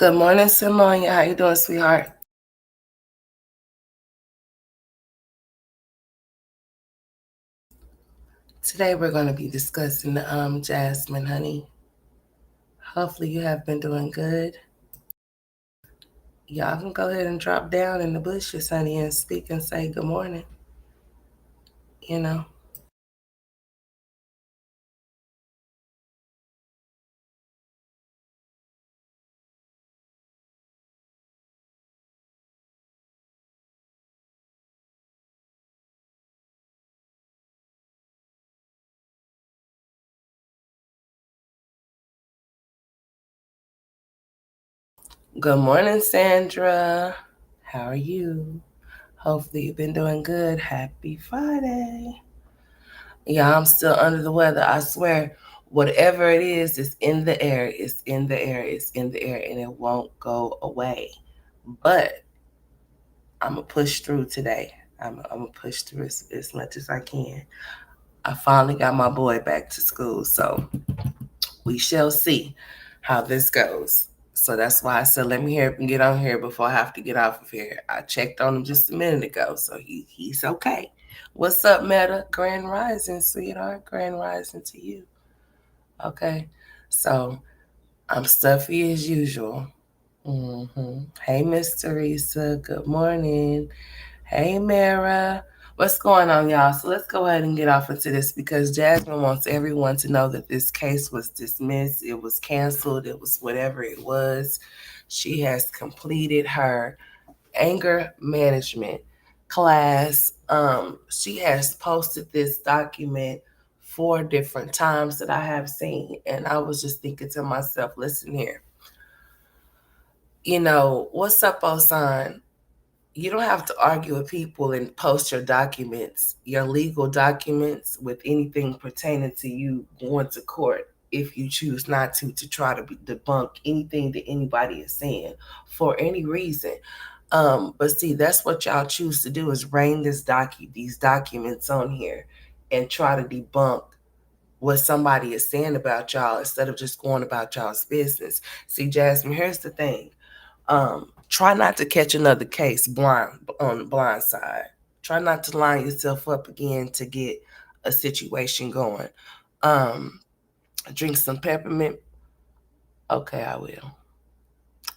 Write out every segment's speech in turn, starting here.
Good morning, Simonia. How you doing, sweetheart? Today we're going to be discussing the Jasmine, honey. Hopefully you have been doing good. Y'all can go ahead and drop down in the bushes, honey, and speak and say good morning. You know. Good morning, Sandra. How are you? Hopefully you've been doing good. Happy Friday. Yeah, I'm still under the weather. I swear, whatever it is, it's in the air. It's in the air. It's in the air, and it won't go away. But I'm gonna push through today. I'm gonna push through as much as I can. I finally got my boy back to school, so we shall see how this goes. So that's why I said let me hear and get on here before I have to get off of here. I checked on him just a minute ago, so he's okay. What's up, Meta? Grand Rising, sweetheart. Grand Rising to you. Okay, so I'm stuffy as usual. Hey, Miss Teresa. Good morning. Hey, Mara. What's going on, y'all? So let's go ahead and get off into this because Jasmine wants everyone to know that this case was dismissed. It was canceled. It was whatever it was. She has completed her anger management class. She has posted this document 4 different times that I have seen. And I was just thinking to myself, listen here. What's up, Osan? You don't have to argue with people and post your documents, your legal documents with anything pertaining to you going to court if you choose not to try to debunk anything that anybody is saying for any reason. But see, that's what y'all choose to do is bring these documents on here and try to debunk what somebody is saying about y'all instead of just going about y'all's business. See, Jasmine, here's the thing. Try not to catch another case blind on the blind side. Try not to line yourself up again to get a situation going. Um, Drink some peppermint. Okay, I will.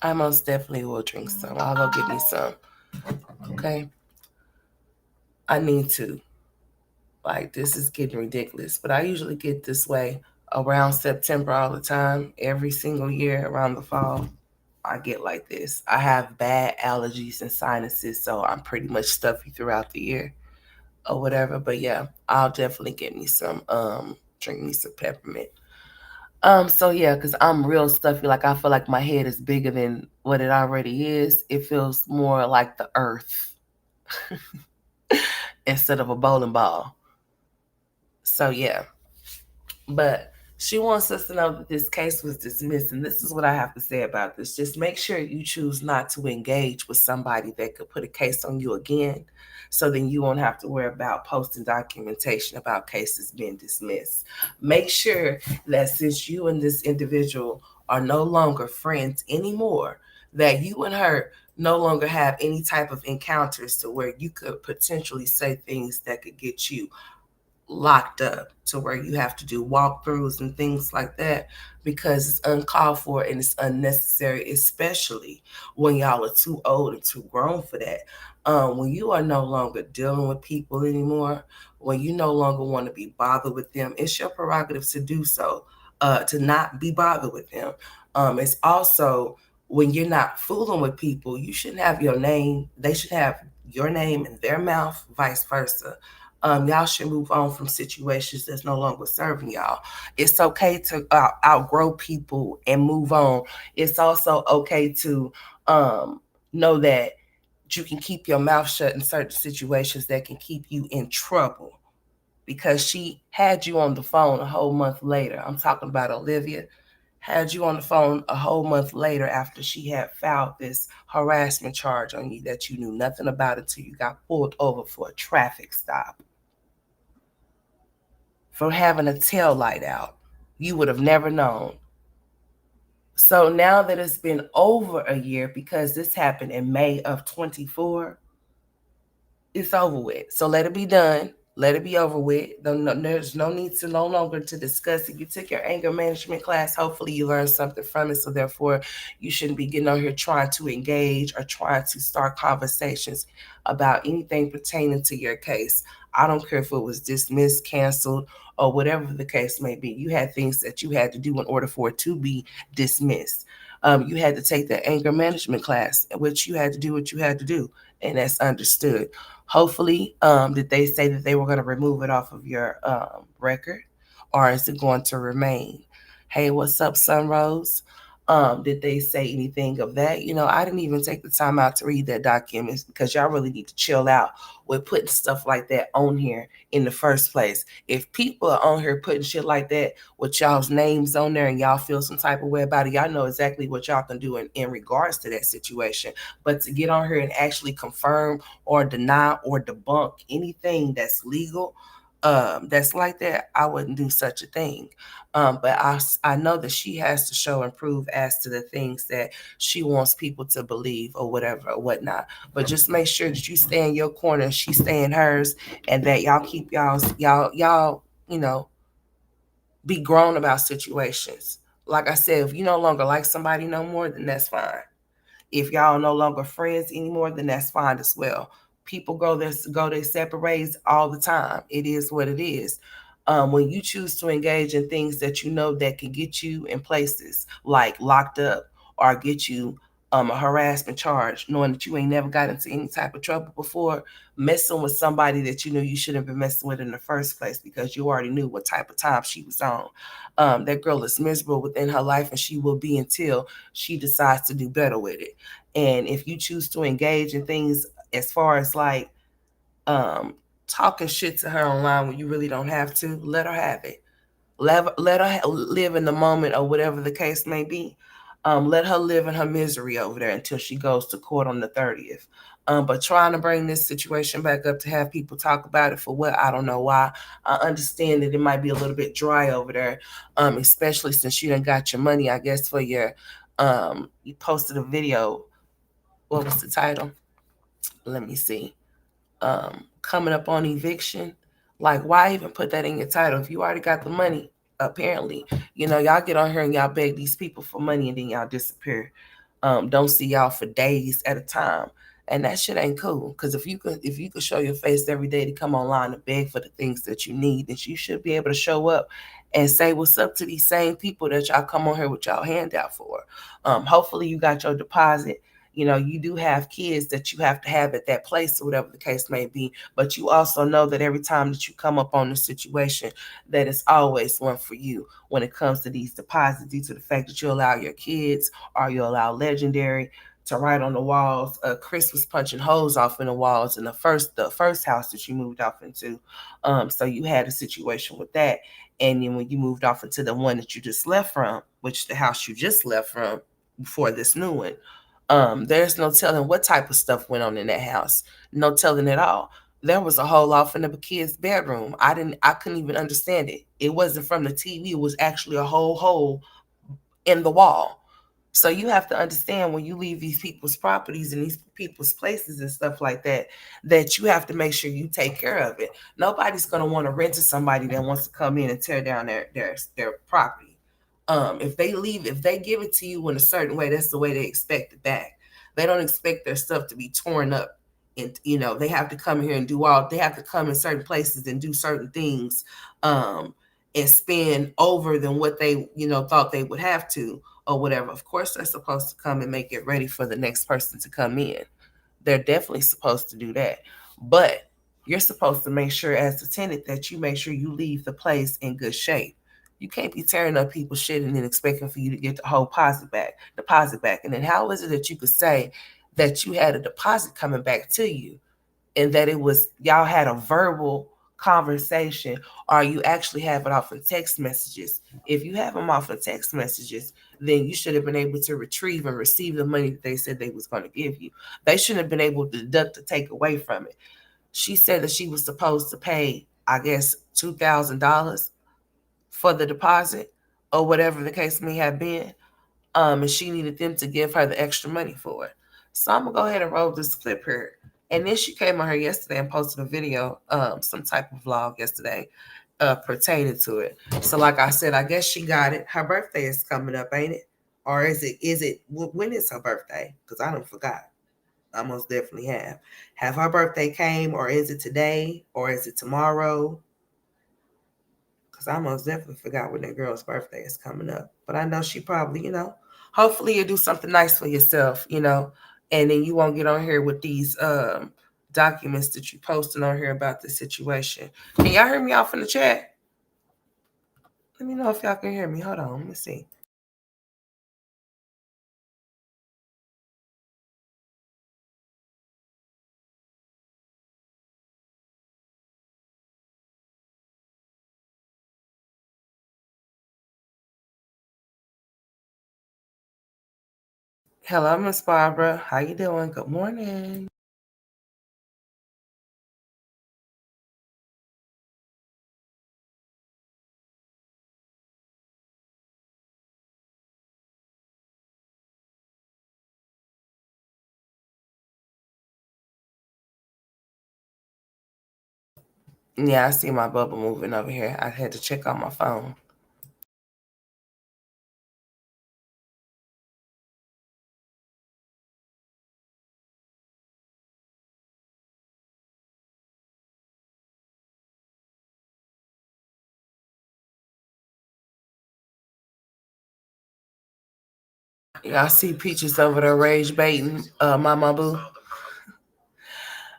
I most definitely will drink some. I'll go get me some. Okay. I need to. Like, this is getting ridiculous. But I usually get this way around September all the time, every single year around the fall. I get like this. I have bad allergies and sinuses, so I'm pretty much stuffy throughout the year or whatever. But yeah, I'll definitely get me some drink me some peppermint. So yeah, because I'm real stuffy. Like I feel like my head is bigger than what it already is. It feels more like the earth instead of a bowling ball. So yeah. But she wants us to know that this case was dismissed. And this is what I have to say about this. Just make sure you choose not to engage with somebody that could put a case on you again. So then you won't have to worry about posting documentation about cases being dismissed. Make sure that since you and this individual are no longer friends anymore, that you and her no longer have any type of encounters to where you could potentially say things that could get you locked up to where you have to do walkthroughs and things like that because it's uncalled for and it's unnecessary, especially when y'all are too old and too grown for that. When you are no longer dealing with people anymore, when you no longer want to be bothered with them, it's your prerogative to do so, to not be bothered with them. It's also when you're not fooling with people, you shouldn't have your name, they should have your name in their mouth, vice versa. Y'all should move on from situations that's no longer serving y'all. It's okay to outgrow people and move on. It's also okay to know that you can keep your mouth shut in certain situations that can keep you in trouble because she had you on the phone a whole month later. I'm talking about Olivia. Had you on the phone a whole month later after she had filed this harassment charge on you that you knew nothing about until you got pulled over for a traffic stop for having a tail light out. You would have never known. So now that it's been over a year, because this happened in May of 24, it's over with. So let it be done. Let it be over with. There's no need to no longer to discuss it. You took your anger management class. Hopefully you learned something from it. So therefore, you shouldn't be getting on here trying to engage or trying to start conversations about anything pertaining to your case. I don't care if it was dismissed, canceled, or whatever the case may be. You had things that you had to do in order for it to be dismissed. You had to take the anger management class, which you had to do what you had to do, and that's understood. Hopefully, did they say that they were going to remove it off of your record, or is it going to remain? Hey, what's up, Sunrose? Did they say anything of that? I didn't even take the time out to read that documents because y'all really need to chill out with putting stuff like that on here in the first place. If people are on here putting shit like that with y'all's names on there and y'all feel some type of way about it, y'all know exactly what y'all can do in regards to that situation. But to get on here and actually confirm or deny or debunk anything that's legal, that's like that, I wouldn't do such a thing. But I know that she has to show and prove as to the things that she wants people to believe or whatever or whatnot. But just make sure that you stay in your corner and she stay in hers, and that y'all keep y'all be grown about situations. Like I said, if you no longer like somebody no more, then that's fine. If y'all no longer friends anymore, then that's fine as well. People go their separate ways all the time. It is what it is. When you choose to engage in things that you know that can get you in places like locked up or get you a harassment charge, knowing that you ain't never got into any type of trouble before, messing with somebody that you knew you shouldn't have been messing with in the first place because you already knew what type of time she was on. That girl is miserable within her life, and she will be until she decides to do better with it. And if you choose to engage in things as far as like um, talking shit to her online when you really don't have to, let her have it. Let her live in the moment or whatever the case may be. Let her live in her misery over there until she goes to court on the 30th. But trying to bring this situation back up to have people talk about it for what, I don't know why. I understand that it might be a little bit dry over there, especially since you done got your money, I guess, for your you posted a video. What was the title? Let me see. Coming up on eviction. Like, why even put that in your title if you already got the money? Apparently, y'all get on here and y'all beg these people for money and then y'all disappear. Don't see y'all for days at a time, and that shit ain't cool. Because if you could show your face every day to come online and beg for the things that you need, then you should be able to show up and say what's up to these same people that y'all come on here with y'all handout for. Hopefully, you got your deposit. You do have kids that you have to have at that place or whatever the case may be, but you also know that every time that you come up on the situation, that it's always one for you when it comes to these deposits, due to the fact that you allow your kids or you allow Legendary to write on the walls. Chris was punching holes off in the walls in the first house that you moved off into. So you had a situation with that. And then when you moved off into the one that you just left from, which the house you just left from before this new one, there's no telling what type of stuff went on in that house. No telling at all. There was a hole off in the kid's bedroom. I couldn't even understand it. It wasn't from the TV. It was actually a whole hole in the wall. So you have to understand when you leave these people's properties and these people's places and stuff like that, that you have to make sure you take care of it. Nobody's gonna want to rent to somebody that wants to come in and tear down their property. If they give it to you in a certain way, that's the way they expect it back. They don't expect their stuff to be torn up. And they have to come here and they have to come in certain places and do certain things, and spend over than what they, thought they would have to or whatever. Of course, they're supposed to come and make it ready for the next person to come in. They're definitely supposed to do that. But you're supposed to make sure as a tenant that you make sure you leave the place in good shape. You can't be tearing up people's shit and then expecting for you to get the whole deposit back. And then how is it that you could say that you had a deposit coming back to you and that it was y'all had a verbal conversation, or you actually have it off in text messages? If you have them off in text messages, then you should have been able to retrieve and receive the money that they said they was going to give you. They shouldn't have been able to deduct or take away from it. She said that she was supposed to pay, I guess, $2,000 for the deposit or whatever the case may have been. And she needed them to give her the extra money for it. So I'm gonna go ahead and roll this clip here. And then she came on here yesterday and posted a video, some type of vlog yesterday, pertaining to it. So like I said, I guess she got it. Her birthday is coming up, ain't it? Or is it when is her birthday? Because I don't forgot. I most definitely have. Have her birthday came, or is it today, or is it tomorrow? Because I most definitely forgot when that girl's birthday is coming up. But I know she probably, hopefully you'll do something nice for yourself, and then you won't get on here with these documents that you posted on here about the situation. Can y'all hear me off in the chat? Let me know if y'all can hear me. Hold on, let me see. Hello, Miss Barbara. How you doing? Good morning. Yeah, I see my bubble moving over here. I had to check on my phone. Y'all see Peaches over there rage baiting Mama Boo?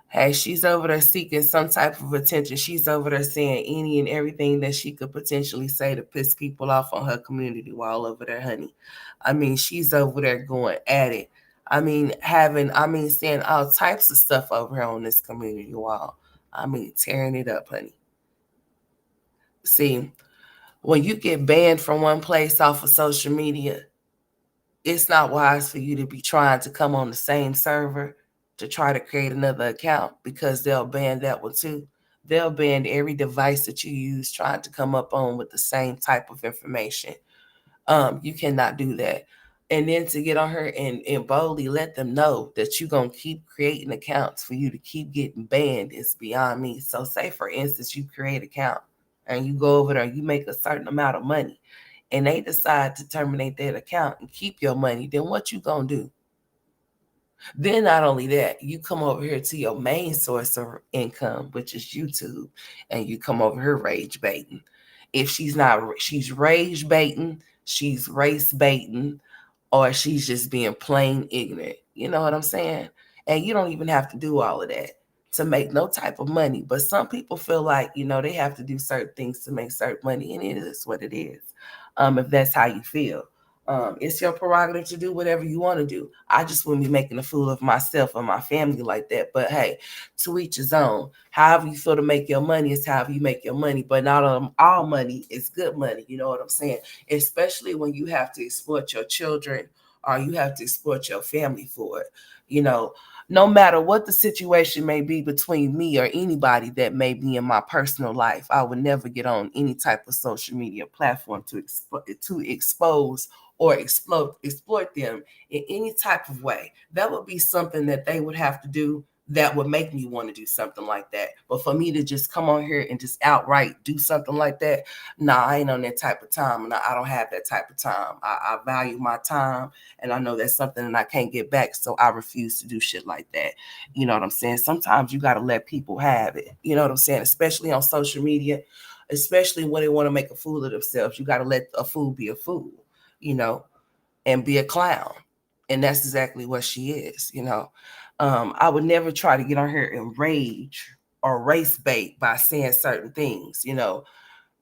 Hey, she's over there seeking some type of attention. She's over there saying any and everything that she could potentially say to piss people off on her community wall over there, honey. I mean, she's over there going at it. Saying all types of stuff over here on this community wall. I mean, tearing it up, honey. See, when you get banned from one place off of social media, it's not wise for you to be trying to come on the same server to try to create another account, because they'll ban that one too. They'll ban every device that you use trying to come up on with the same type of information. You cannot do that. And then to get on her and boldly let them know that you're going to keep creating accounts for you to keep getting banned is beyond me. So say, for instance, you create an account and you go over there and you make a certain amount of money, and they decide to terminate that account and keep your money, then what you going to do? Then not only that, you come over here to your main source of income, which is YouTube, and you come over here rage baiting. If she's not, she's rage baiting, she's race baiting, or she's just being plain ignorant. You know what I'm saying? And you don't even have to do all of that to make no type of money. But some people feel like, they have to do certain things to make certain money, and it is what it is. If that's how you feel. It's your prerogative to do whatever you want to do. I just wouldn't be making a fool of myself or my family like that. But hey, to each his own. However you feel to make your money is however you make your money. But not all money is good money. You know what I'm saying? Especially when you have to exploit your children or you have to exploit your family for it. You know, no matter what the situation may be between me or anybody that may be in my personal life, I would never get on any type of social media platform to expose or exploit them in any type of way. That would be something that they would have to do, that would make me want to do something like that. But for me to just come on here and just outright do something like that, nah, I ain't on that type of time, and I don't have that type of time. I value my time, and I know that's something that I can't get back, so I refuse to do shit like that. You know what I'm saying? Sometimes you got to let people have it. You know what I'm saying? Especially on social media, especially when they want to make a fool of themselves. You got to let a fool be a fool, you know, and be a clown. And that's exactly what she is. I would never try to get on here and rage or race bait by saying certain things.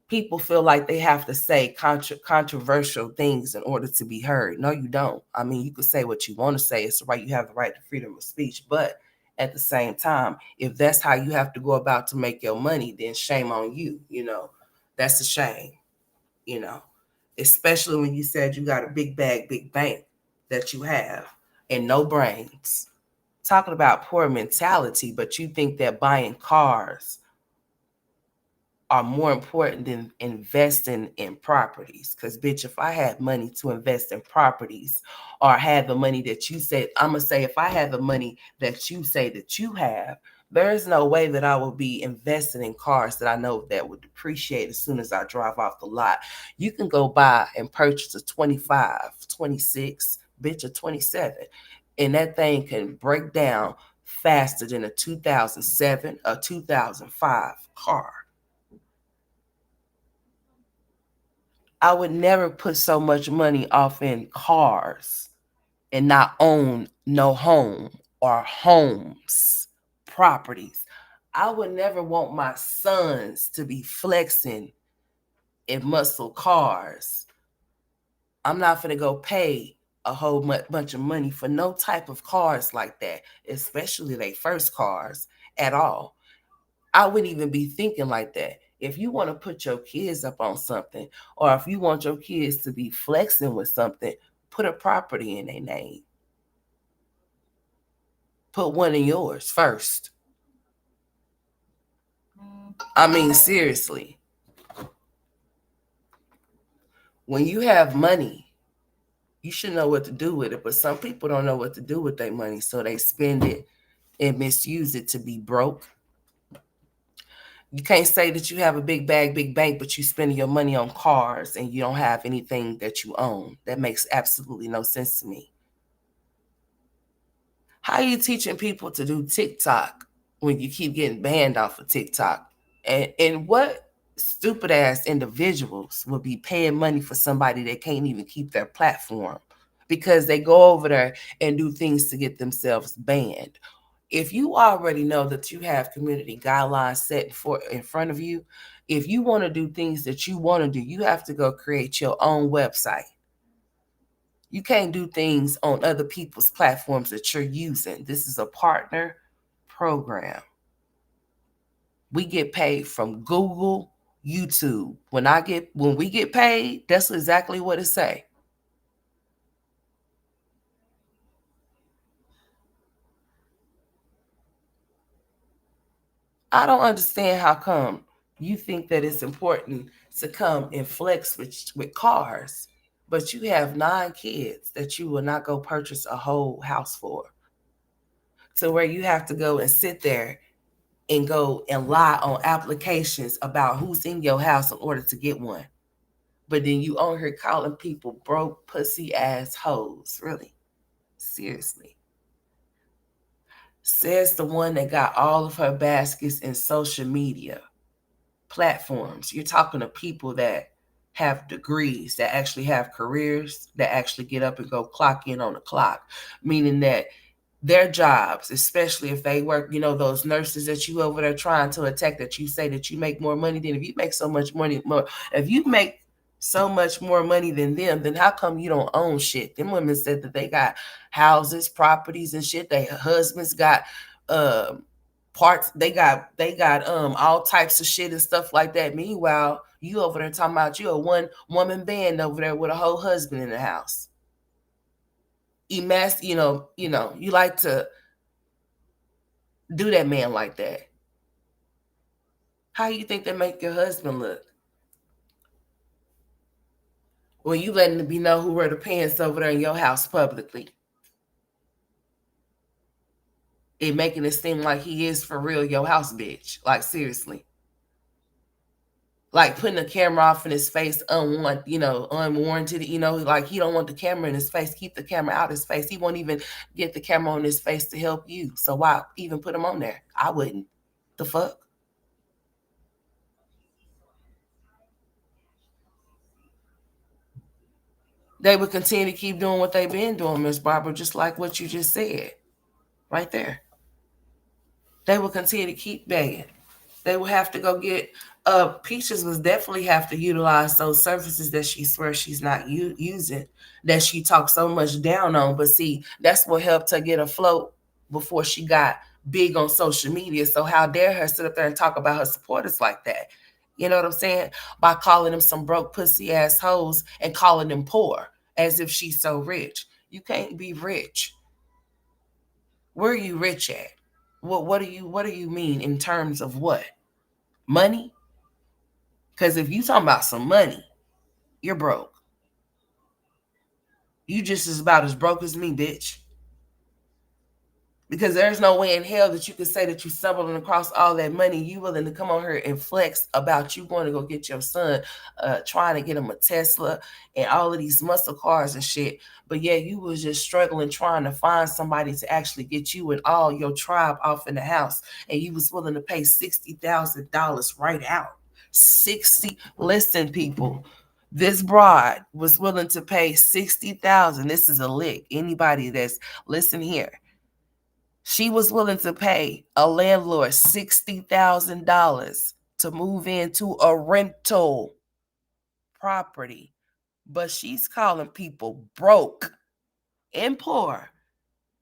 People feel like they have to say controversial things in order to be heard. No, you don't. I mean, you could say what you want to say. It's right. You have the right to freedom of speech. But at the same time, if that's how you have to go about to make your money, then shame on you. That's a shame, you know, especially when you said you got a big bag, big bank that you have and no brains. Talking about poor mentality, but you think that buying cars are more important than investing in properties. Because, bitch, if I had money to invest in properties or had the money that you said, I'm going to say, if I had the money that you say that you have, there's no way that I would be investing in cars that I know that would depreciate as soon as I drive off the lot. You can go buy and purchase a 25, 26, bitch, a 27, and that thing can break down faster than a 2007 or 2005 car. I would never put so much money off in cars and not own no home or homes, properties. I would never want my sons to be flexing in muscle cars. I'm not going to go pay a whole bunch of money for no type of cars like that, especially they first cars at all. I wouldn't even be thinking like that. If you want to put your kids up on something, or if you want your kids to be flexing with something, put a property in their name. Put one in yours first. I mean, seriously. When you have money, you should know what to do with it. But some people don't know what to do with their money, so they spend it and misuse it to be broke. You can't say that you have a big bag, big bank, but you spending your money on cars and you don't have anything that you own. That makes absolutely no sense to me. How are you teaching people to do TikTok when you keep getting banned off of TikTok? And what stupid ass individuals will be paying money for somebody that can't even keep their platform because they go over there and do things to get themselves banned? If you already know that you have community guidelines set in front of you, if you want to do things that you want to do, you have to go create your own website. You can't do things on other people's platforms that you're using. This is a partner program. We get paid from Google, YouTube. When we get paid, that's exactly what it say. I don't understand how come you think that it's important to come and flex with cars, but you have 9 kids that you will not go purchase a whole house for. To where you have to go and sit there and go and lie on applications about who's in your house in order to get one. But then you on here calling people broke pussy ass hoes. Really? Seriously. Says the one that got all of her baskets in social media platforms. You're talking to people that have degrees, that actually have careers, that actually get up and go clock in on the clock, meaning that their jobs, especially if they work, those nurses that you over there trying to attack, that you say that you make more money than, if you make so much money more, if you make so much more money than them, then how come you don't own shit? Them women said that they got houses, properties and shit. Their husbands got parts, they got all types of shit and stuff like that. Meanwhile, you over there talking about you a one woman band over there with a whole husband in the house. You like to do that man like that. How you think that make your husband look? When you letting it be know who wear the pants over there in your house publicly. It making it seem like he is for real your house bitch. Like, seriously. Like putting the camera off in his face unwarranted, like he don't want the camera in his face. Keep the camera out his face. He won't even get the camera on his face to help you. So why even put him on there? I wouldn't. The fuck? They would continue to keep doing what they've been doing, Miss Barbara, just like what you just said right there. They will continue to keep begging. They will have to go get Peaches was definitely have to utilize those services that she swears she's not using, that she talks so much down on. But see, that's what helped her get afloat before she got big on social media. So how dare her sit up there and talk about her supporters like that? You know what I'm saying? By calling them some broke pussy ass hoes and calling them poor as if she's so rich. You can't be rich. Where are you rich at? What do you mean in terms of what? Money? Because if you talking about some money, you're broke. You just as about as broke as me, bitch. Because there's no way in hell that you could say that you stumbled across all that money. You willing to come on here and flex about you going to go get your son, trying to get him a Tesla and all of these muscle cars and shit. But yeah, you was just struggling trying to find somebody to actually get you and all your tribe off in the house, and you was willing to pay $60,000 right out. 60. Listen, people. This broad was willing to pay 60,000. This is a lick. Anybody that's listen here, she was willing to pay a landlord $60,000 to move into a rental property, but she's calling people broke and poor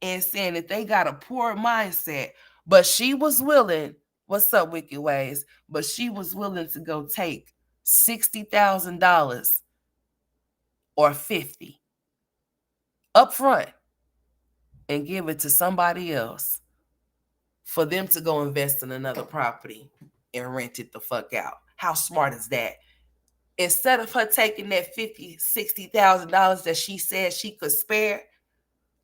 and saying that they got a poor mindset. But she was willing, what's up, Wicked Ways? But she was willing to go take $60,000 or 50 up front and give it to somebody else for them to go invest in another property and rent it the fuck out. How smart is that? Instead of her taking that $50,000, $60,000 that she said she could spare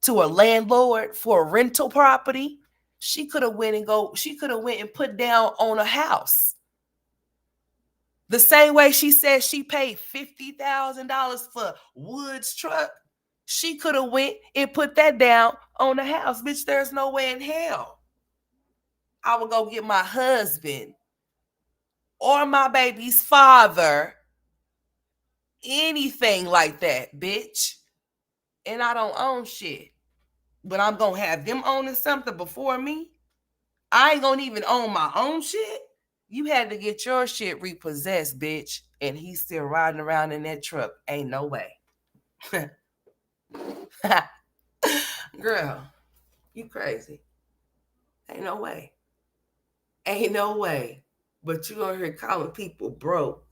to a landlord for a rental property, she could have went and put down on a house. The same way she said she paid $50,000 for Wood's truck, she could have went and put that down on a house. Bitch, there's no way in hell I would go get my husband or my baby's father anything like that, bitch. And I don't own shit. But I'm going to have them owning something before me. I ain't going to even own my own shit. You had to get your shit repossessed, bitch. And he's still riding around in that truck. Ain't no way. Girl, you crazy. Ain't no way. Ain't no way. But you on here calling people broke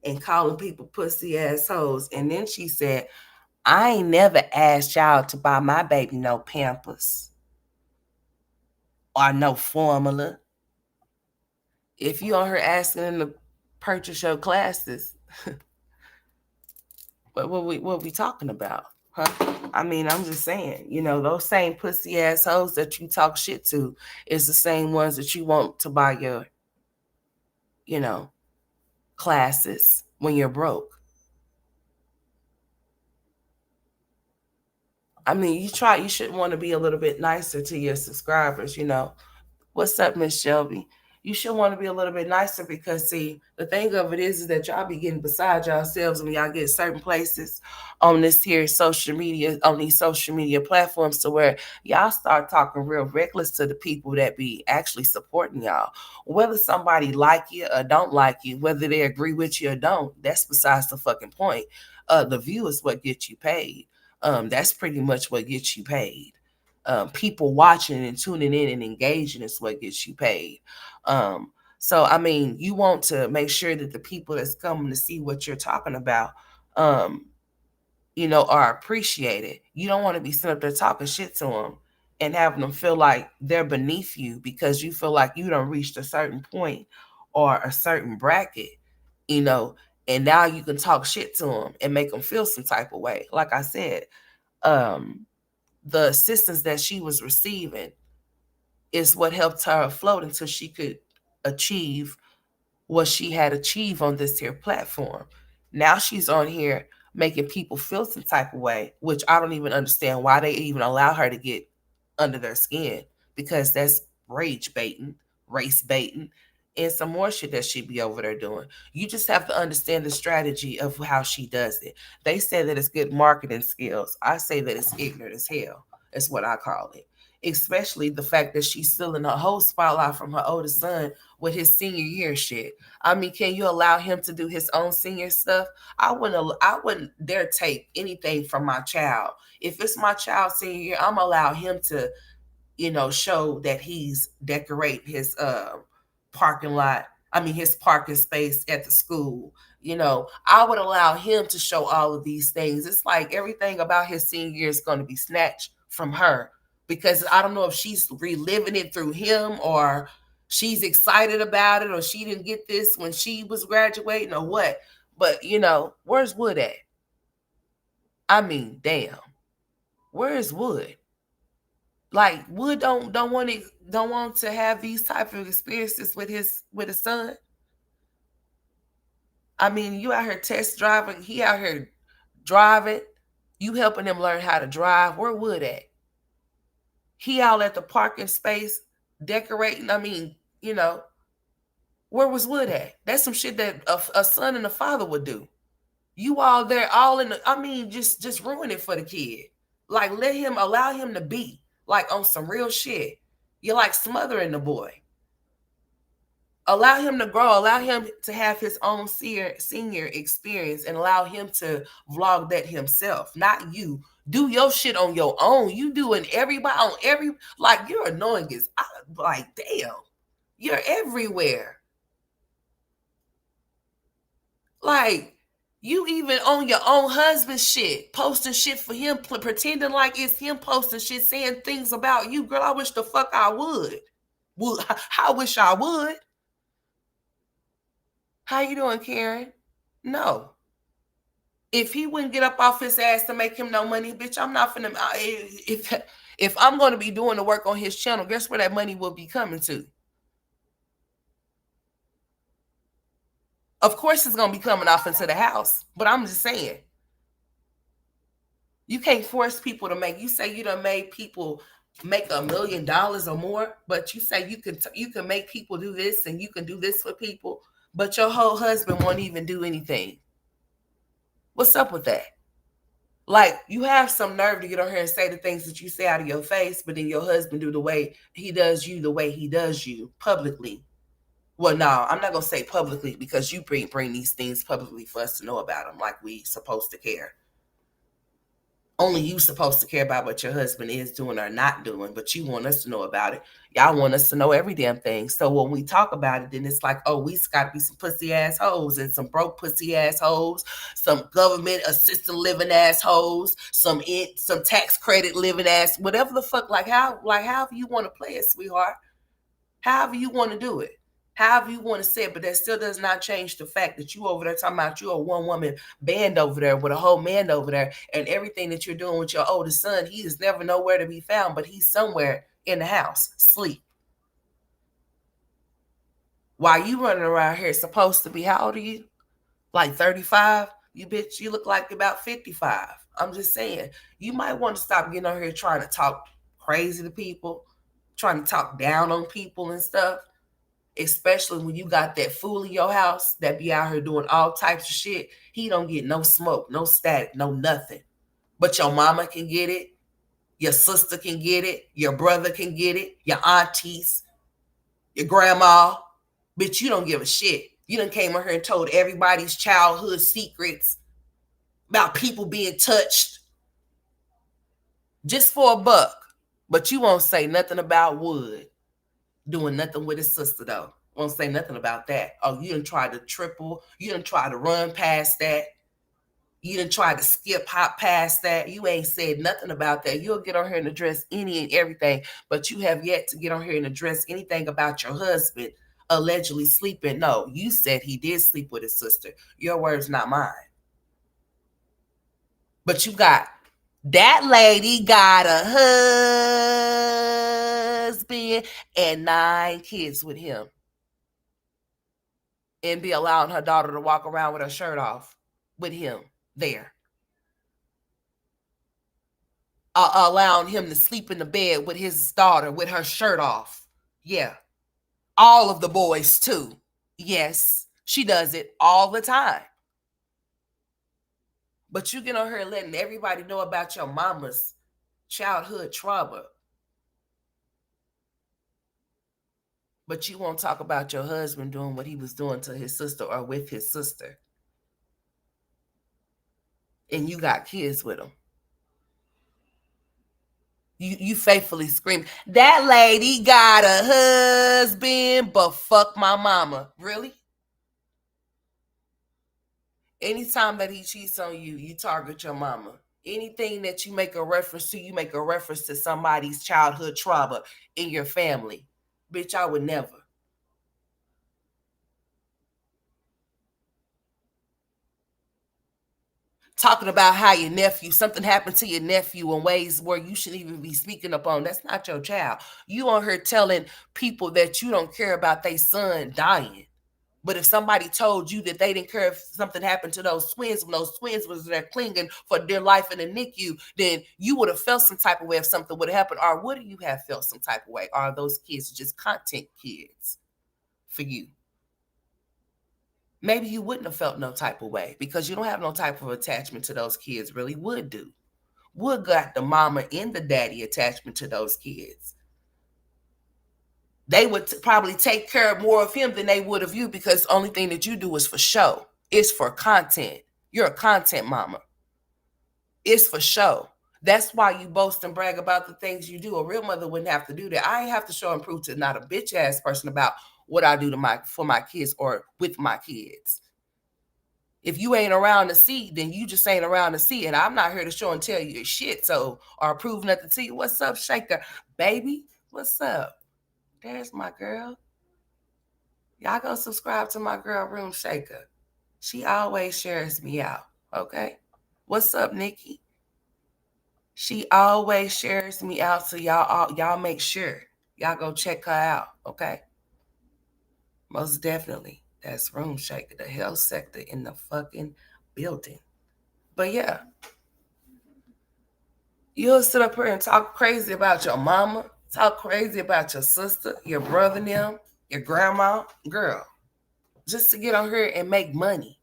and calling people pussy assholes. And then she said, I ain't never asked y'all to buy my baby no Pampers or no formula. If you on her asking them to purchase your classes, what we talking about? Huh? I mean, I'm just saying, those same pussy assholes that you talk shit to is the same ones that you want to buy your, classes when you're broke. I mean, you should want to be a little bit nicer to your subscribers, What's up, Miss Shelby? You should want to be a little bit nicer because, see, the thing of it is that y'all be getting beside yourselves when y'all get certain places on this here social media, on these social media platforms, to where y'all start talking real reckless to the people that be actually supporting y'all. Whether somebody like you or don't like you, whether they agree with you or don't, that's besides the fucking point. The view is what gets you paid. That's pretty much what gets you paid. People watching and tuning in and engaging is what gets you paid. So, I mean, you want to make sure that the people that's coming to see what you're talking about, are appreciated. You don't want to be sitting up there talking shit to them and having them feel like they're beneath you because you feel like you don't reached a certain point or a certain bracket, and now you can talk shit to them and make them feel some type of way. Like I said, the assistance that she was receiving is what helped her afloat until she could achieve what she had achieved on this here platform. Now she's on here making people feel some type of way, which I don't even understand why they even allow her to get under their skin, because that's rage baiting, race baiting, and some more shit that she be over there doing. You just have to understand the strategy of how she does it. They say that it's good marketing skills. I say that it's ignorant as hell. That's what I call it. Especially the fact that she's still in a whole spotlight from her oldest son with his senior year shit. I mean, can you allow him to do his own senior stuff? I wouldn't dare take anything from my child. If it's my child's senior year, I'm gonna allow him to, show that he's decorate his parking lot. I mean, his parking space at the school. I would allow him to show all of these things. It's like everything about his senior year is going to be snatched from her, because I don't know if she's reliving it through him or she's excited about it, or she didn't get this when she was graduating, or what. But where's Wood at? I mean, damn, where is Wood? Like, Wood don't want to have these type of experiences with his son. I mean, you out here test driving, he out here driving, you helping him learn how to drive. Where Wood at? He out at the parking space decorating. I mean, where was Wood at? That's some shit that a son and a father would do. You all there, all in the, I mean, just ruin it for the kid. Like, allow him to be like on some real shit. You're like smothering the boy. Allow him to grow, allow him to have his own senior experience, and allow him to vlog that himself, not you. Do your shit on your own. You doing everybody on every, like, you're annoying as, like, damn, you're everywhere. Like, you even on your own husband's shit, posting shit for him, pretending like it's him posting shit, saying things about you. Girl, I wish the fuck I would. I wish I would. How you doing, Karen? No. If he wouldn't get up off his ass to make him no money, bitch, I'm not finna. If I'm going to be doing the work on his channel, guess where that money will be coming to? Of course, it's going to be coming off into the house. But I'm just saying, you can't force people to make. You say you done made people make $1 million or more, but you say you can make people do this and you can do this for people, but your whole husband won't even do anything. What's up with that? Like, you have some nerve to get on here and say the things that you say out of your face, but then your husband do the way he does you, the way he does you publicly. Well, no, I'm not gonna say publicly, because you bring these things publicly for us to know about them, like we supposed to care. Only you supposed to care about what your husband is doing or not doing, but you want us to know about it. Y'all want us to know every damn thing. So when we talk about it, then it's like, oh, we got to be some pussy assholes and some broke pussy assholes, some government assisted living assholes, some tax credit living ass, whatever the fuck. However you want to play it, sweetheart. However you want to do it. However you want to say it, but that still does not change the fact that you over there talking about you a one woman band over there with a whole man over there, and everything that you're doing with your oldest son, he is never nowhere to be found, but he's somewhere in the house, sleep. While you running around here supposed to be, how old are you? Like 35? You bitch, you look like about 55. I'm just saying, you might want to stop getting on here trying to talk crazy to people, trying to talk down on people and stuff. Especially when you got that fool in your house that be out here doing all types of shit. He don't get no smoke, no static, no nothing. But your mama can get it. Your sister can get it. Your brother can get it. Your aunties, your grandma. Bitch, you don't give a shit. You done came on here and told everybody's childhood secrets about people being touched just for $1. But you won't say nothing about Wood doing nothing with his sister, though. Won't say nothing about that. Oh, you done tried to triple. You done tried to run past that. You done tried to hop past that. You ain't said nothing about that. You'll get on here and address any and everything, but you have yet to get on here and address anything about your husband allegedly sleeping. No, you said he did sleep with his sister. Your words, not mine. But you got, that lady got a husband and 9 kids with him, and be allowing her daughter to walk around with her shirt off with him there. Allowing him to sleep in the bed with his daughter with her shirt off. Yeah. All of the boys too. Yes. She does it all the time. But you get on her letting everybody know about your mama's childhood trauma. But you won't talk about your husband doing what he was doing to his sister or with his sister. And you got kids with him. You faithfully scream, that lady got a husband, but fuck my mama. Really? Anytime that he cheats on you, you target your mama. Anything that you make a reference to, you make a reference to somebody's childhood trauma in your family. Bitch, I would never. talking about how your nephew, something happened to your nephew in ways where you shouldn't even be speaking up on. That's not your child. You on here telling people that you don't care about their son dying. But if somebody told you that they didn't care if something happened to those twins when those twins was there clinging for dear life in the NICU, then you would have felt some type of way if something would have happened. Or would you have felt some type of way? Or are those kids just content kids for you? Maybe you wouldn't have felt no type of way because you don't have no type of attachment to those kids. Really would do. Would got the mama and the daddy attachment to those kids. They would probably take care of more of him than they would of you because the only thing that you do is for show. It's for content. You're a content mama. It's for show. That's why you boast and brag about the things you do. A real mother wouldn't have to do that. I ain't have to show and prove to not a bitch ass person about what I do for my kids or with my kids. If you ain't around to see, then you just ain't around to see. And I'm not here to show and tell you your shit. So, or prove nothing to you. What's up, Shaker? Baby, what's up? There's my girl. Y'all go subscribe to my girl, Room Shaker. She always shares me out, okay? What's up, Nikki? She always shares me out, so y'all make sure. Y'all go check her out, okay? Most definitely. That's Room Shaker, the health sector in the fucking building. But yeah, you'll sit up here and talk crazy about your mama, talk crazy about your sister, your brother, them, your grandma, girl, just to get on here and make money.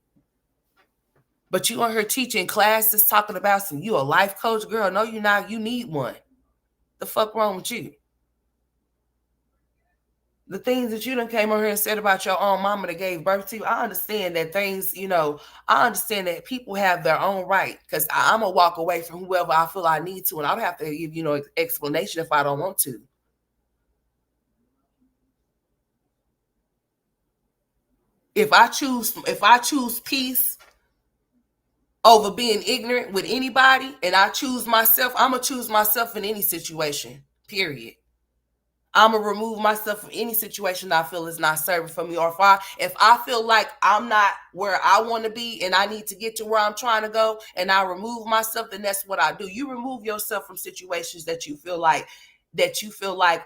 But you on here teaching classes, talking about you a life coach, girl. No, you're not. You need one. The fuck wrong with you? The things that you done came on here and said about your own mama that gave birth to you, I understand that things, I understand that people have their own right because I'm going to walk away from whoever I feel I need to, and I don't have to give, explanation if I don't want to. If I choose peace over being ignorant with anybody and I choose myself, I'm going to choose myself in any situation, period. I'm going to remove myself from any situation I feel is not serving for me. Or if I feel like I'm not where I want to be and I need to get to where I'm trying to go and I remove myself, then that's what I do. You remove yourself from situations that you feel like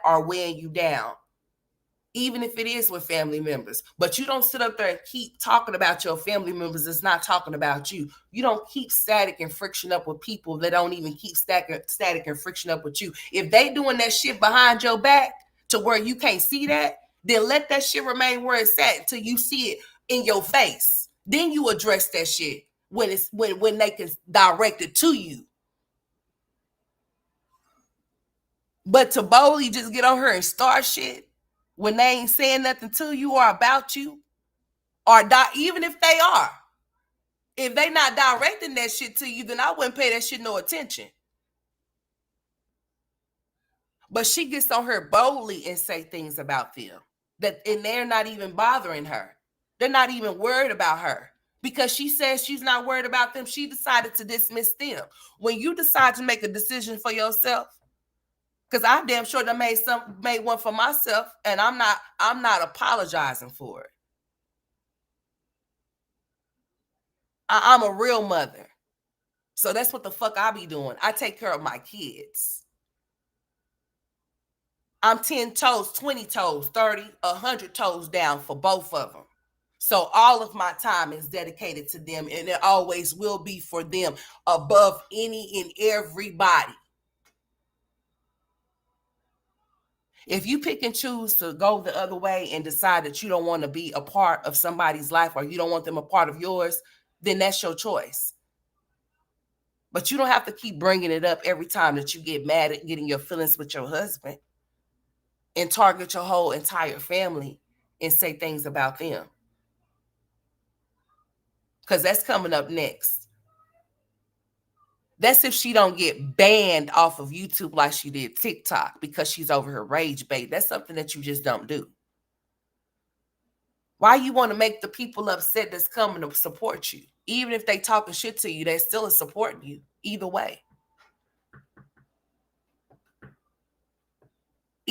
are weighing you down. Even if it is with family members. But you don't sit up there and keep talking about your family members. It's not talking about you. You don't keep static and friction up with people that don't even keep static and friction up with you. If they doing that shit behind your back to where you can't see that, then let that shit remain where it's at until you see it in your face. Then you address that shit when they can direct it to you. But to boldly just get on her and start shit when they ain't saying nothing to you or about you, or even if they are, if they not directing that shit to you, then I wouldn't pay that shit no attention. But she gets on her boldly and say things about them and they're not even bothering her. They're not even worried about her because she says she's not worried about them. She decided to dismiss them. When you decide to make a decision for yourself, because I damn sure that made one for myself, and I'm not apologizing for it. I'm a real mother. So that's what the fuck I be doing. I take care of my kids. I'm 10 toes, 20 toes, 30, 100 toes down for both of them. So all of my time is dedicated to them, and it always will be for them above any and everybody. If you pick and choose to go the other way and decide that you don't want to be a part of somebody's life or you don't want them a part of yours, then that's your choice. But you don't have to keep bringing it up every time that you get mad at getting your feelings with your husband and target your whole entire family and say things about them. Because that's coming up next. That's if she don't get banned off of YouTube like she did TikTok because she's over her rage bait. That's something that you just don't do. Why you want to make the people upset that's coming to support you? Even if they talking shit to you, they still is supporting you either way.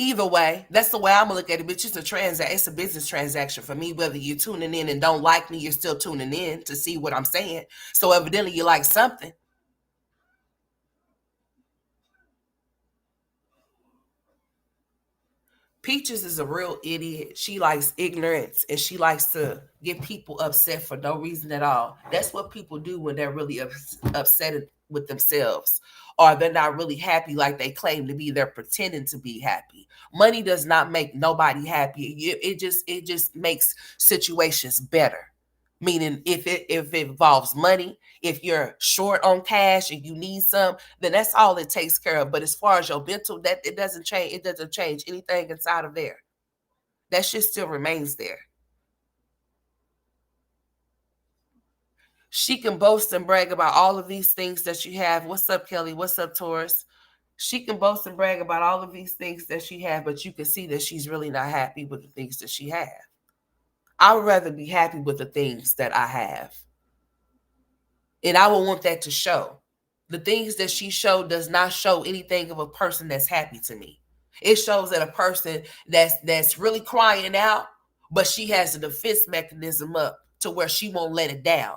Either way, that's the way I'm gonna look at it. But it's a business transaction for me. Whether you're tuning in and don't like me, you're still tuning in to see what I'm saying. So evidently you like something. Peaches is a real idiot. She likes ignorance and she likes to get people upset for no reason at all. That's what people do when they're really upset with themselves or they're not really happy like they claim to be. They're pretending to be happy. Money does not make nobody happy. It just makes situations better. Meaning if it involves money, if you're short on cash and you need some, then that's all it takes care of. But as far as your mental, that it doesn't change anything inside of there. That shit still remains there. She can boast and brag about all of these things that you have. What's up, Kelly? What's up, Taurus? She can boast and brag about all of these things that she have, but you can see that she's really not happy with the things that she have. I would rather be happy with the things that I have. And I would want that to show. The things that she showed does not show anything of a person that's happy to me. It shows that a person that's really crying out, but she has a defense mechanism up to where she won't let it down.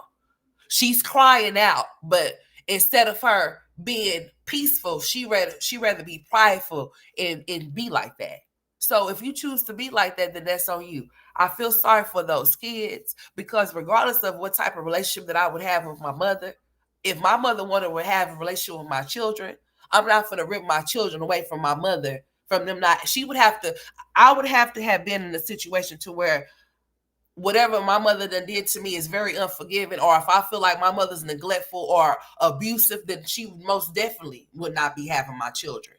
She's crying out, but instead of her being peaceful, she rather be prideful and be like that. So if you choose to be like that, then that's on you. I feel sorry for those kids because regardless of what type of relationship that I would have with my mother, if my mother wanted to have a relationship with my children, I'm not going to rip my children away from my mother, from them not. She would have to, I would have to have been in a situation to where whatever my mother done did to me is very unforgiving, or if I feel like my mother's neglectful or abusive, then she most definitely would not be having my children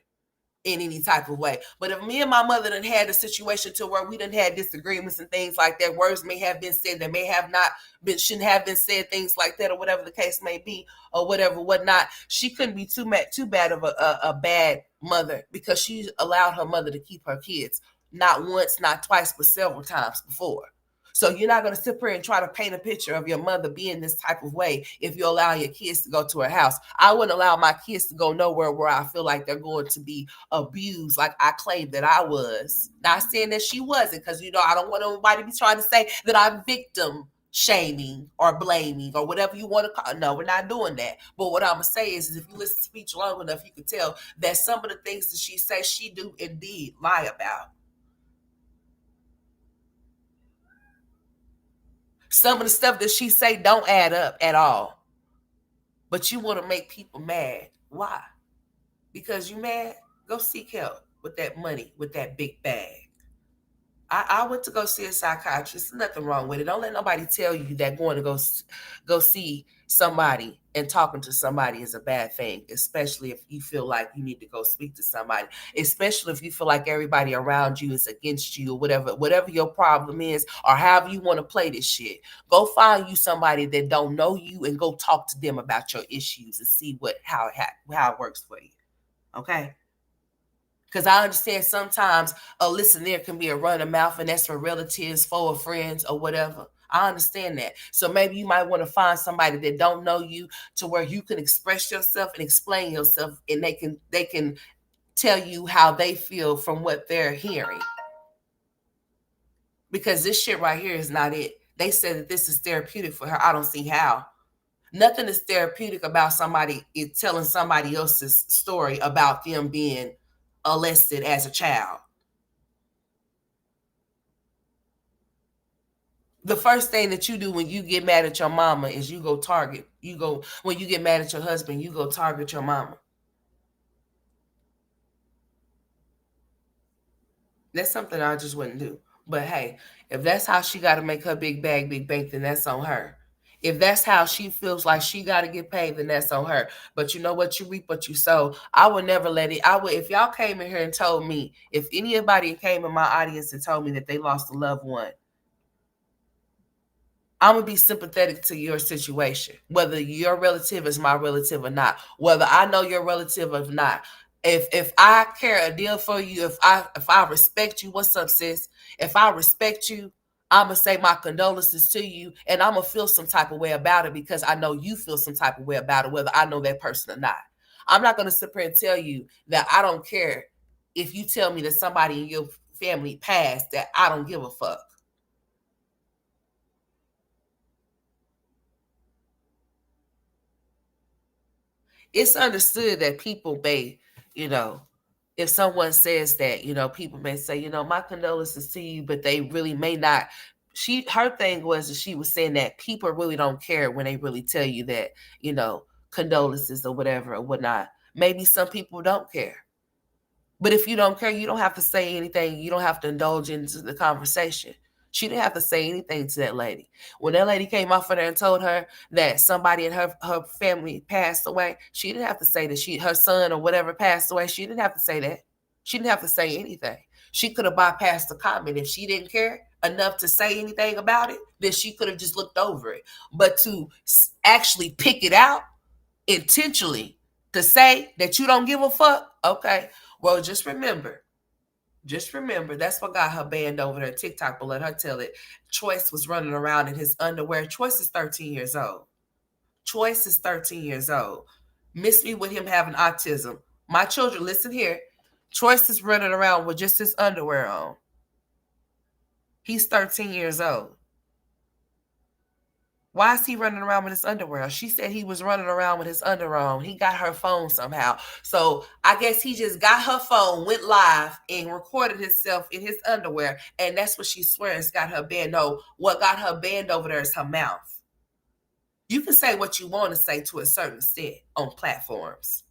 in any type of way. But if me and my mother done had a situation to where we done had disagreements and things like that, words may have been said that may have not been, shouldn't have been said, things like that, or whatever the case may be, or whatever, whatnot. She couldn't be too bad of a bad mother because she allowed her mother to keep her kids, not once, not twice, but several times before. So you're not going to sit here and try to paint a picture of your mother being this type of way if you allow your kids to go to her house. I wouldn't allow my kids to go nowhere where I feel like they're going to be abused like I claimed that I was. Not saying that she wasn't, because, I don't want nobody to be trying to say that I'm victim shaming or blaming or whatever you want to call it. No, we're not doing that. But what I'm going to say is if you listen to speech long enough, you can tell that some of the things that she says she do indeed lie about. Some of the stuff that she say don't add up at all. But you want to make people mad. Why? Because you mad? Go seek help with that money, with that big bag. I went to go see a psychiatrist. There's nothing wrong with it. Don't let nobody tell you that going to go see somebody and talking to somebody is a bad thing, especially if you feel like you need to go speak to somebody, especially if you feel like everybody around you is against you or whatever your problem is, or however you want to play this shit. Go find you somebody that don't know you and go talk to them about your issues and see how it works for you. Okay? Because I understand sometimes a listener can be a running mouth, and that's for relatives, for friends, or whatever. I understand that. So maybe you might want to find somebody that don't know you to where you can express yourself and explain yourself, and they can tell you how they feel from what they're hearing. Because this shit right here is not it. They said that this is therapeutic for her. I don't see how. Nothing is therapeutic about somebody telling somebody else's story about them being molested as a child. The first thing that you do when you get mad at your mama is when you get mad at your husband, you go target your mama. That's something I just wouldn't do. But hey, if that's how she got to make her big bag, big bank, then that's on her. If that's how she feels like she got to get paid, then that's on her. But you know what? You reap what you sow. I would never let it. If y'all came in here and told me, if anybody came in my audience and told me that they lost a loved one, I'm gonna be sympathetic to your situation, whether your relative is my relative or not, whether I know your relative or not. If I care a deal for you, if I respect you, what's up, sis? If I respect you, I'm gonna say my condolences to you, and I'm gonna feel some type of way about it because I know you feel some type of way about it, whether I know that person or not. I'm not gonna sit here and tell you that I don't care if you tell me that somebody in your family passed, that I don't give a fuck. It's understood that people may, you know, if someone says that, people may say, my condolences to you, but they really may not. Her thing was that she was saying that people really don't care when they really tell you that, condolences or whatever or whatnot. Maybe some people don't care. But if you don't care, you don't have to say anything. You don't have to indulge into the conversation. She didn't have to say anything to that lady. When that lady came off of there and told her that somebody in her family passed away, she didn't have to say that her son or whatever passed away. She didn't have to say that. She didn't have to say anything. She could have bypassed the comment. If she didn't care enough to say anything about it, then she could have just looked over it. But to actually pick it out intentionally, to say that you don't give a fuck, okay, well, just remember, that's what got her banned over there TikTok, but let her tell it. Choice was running around in his underwear. Choice is 13 years old. Choice is 13 years old. Miss me with him having autism. My children, listen here. Choice is running around with just his underwear on. He's 13 years old. Why is he running around with his underwear? She said he was running around with his underwear on. He got her phone somehow. So I guess he just got her phone, went live, and recorded himself in his underwear. And that's what she swears got her banned. No, what got her banned over there is her mouth. You can say what you want to say to a certain extent on platforms.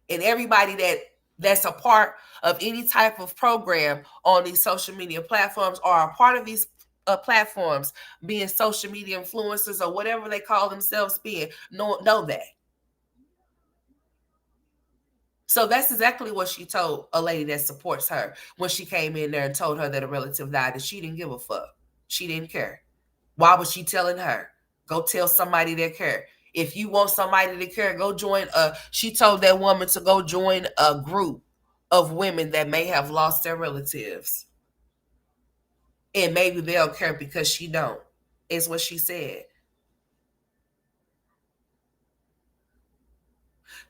And everybody that's a part of any type of program on these social media platforms or a part of these platforms, being social media influencers or whatever they call themselves being, know that. So that's exactly what she told a lady that supports her when she came in there and told her that a relative died, and she didn't give a fuck. She didn't care. Why was she telling her? Go tell somebody that care. If you want somebody to care, go join she told that woman to go join a group of women that may have lost their relatives. And maybe they'll care because she don't, is what she said.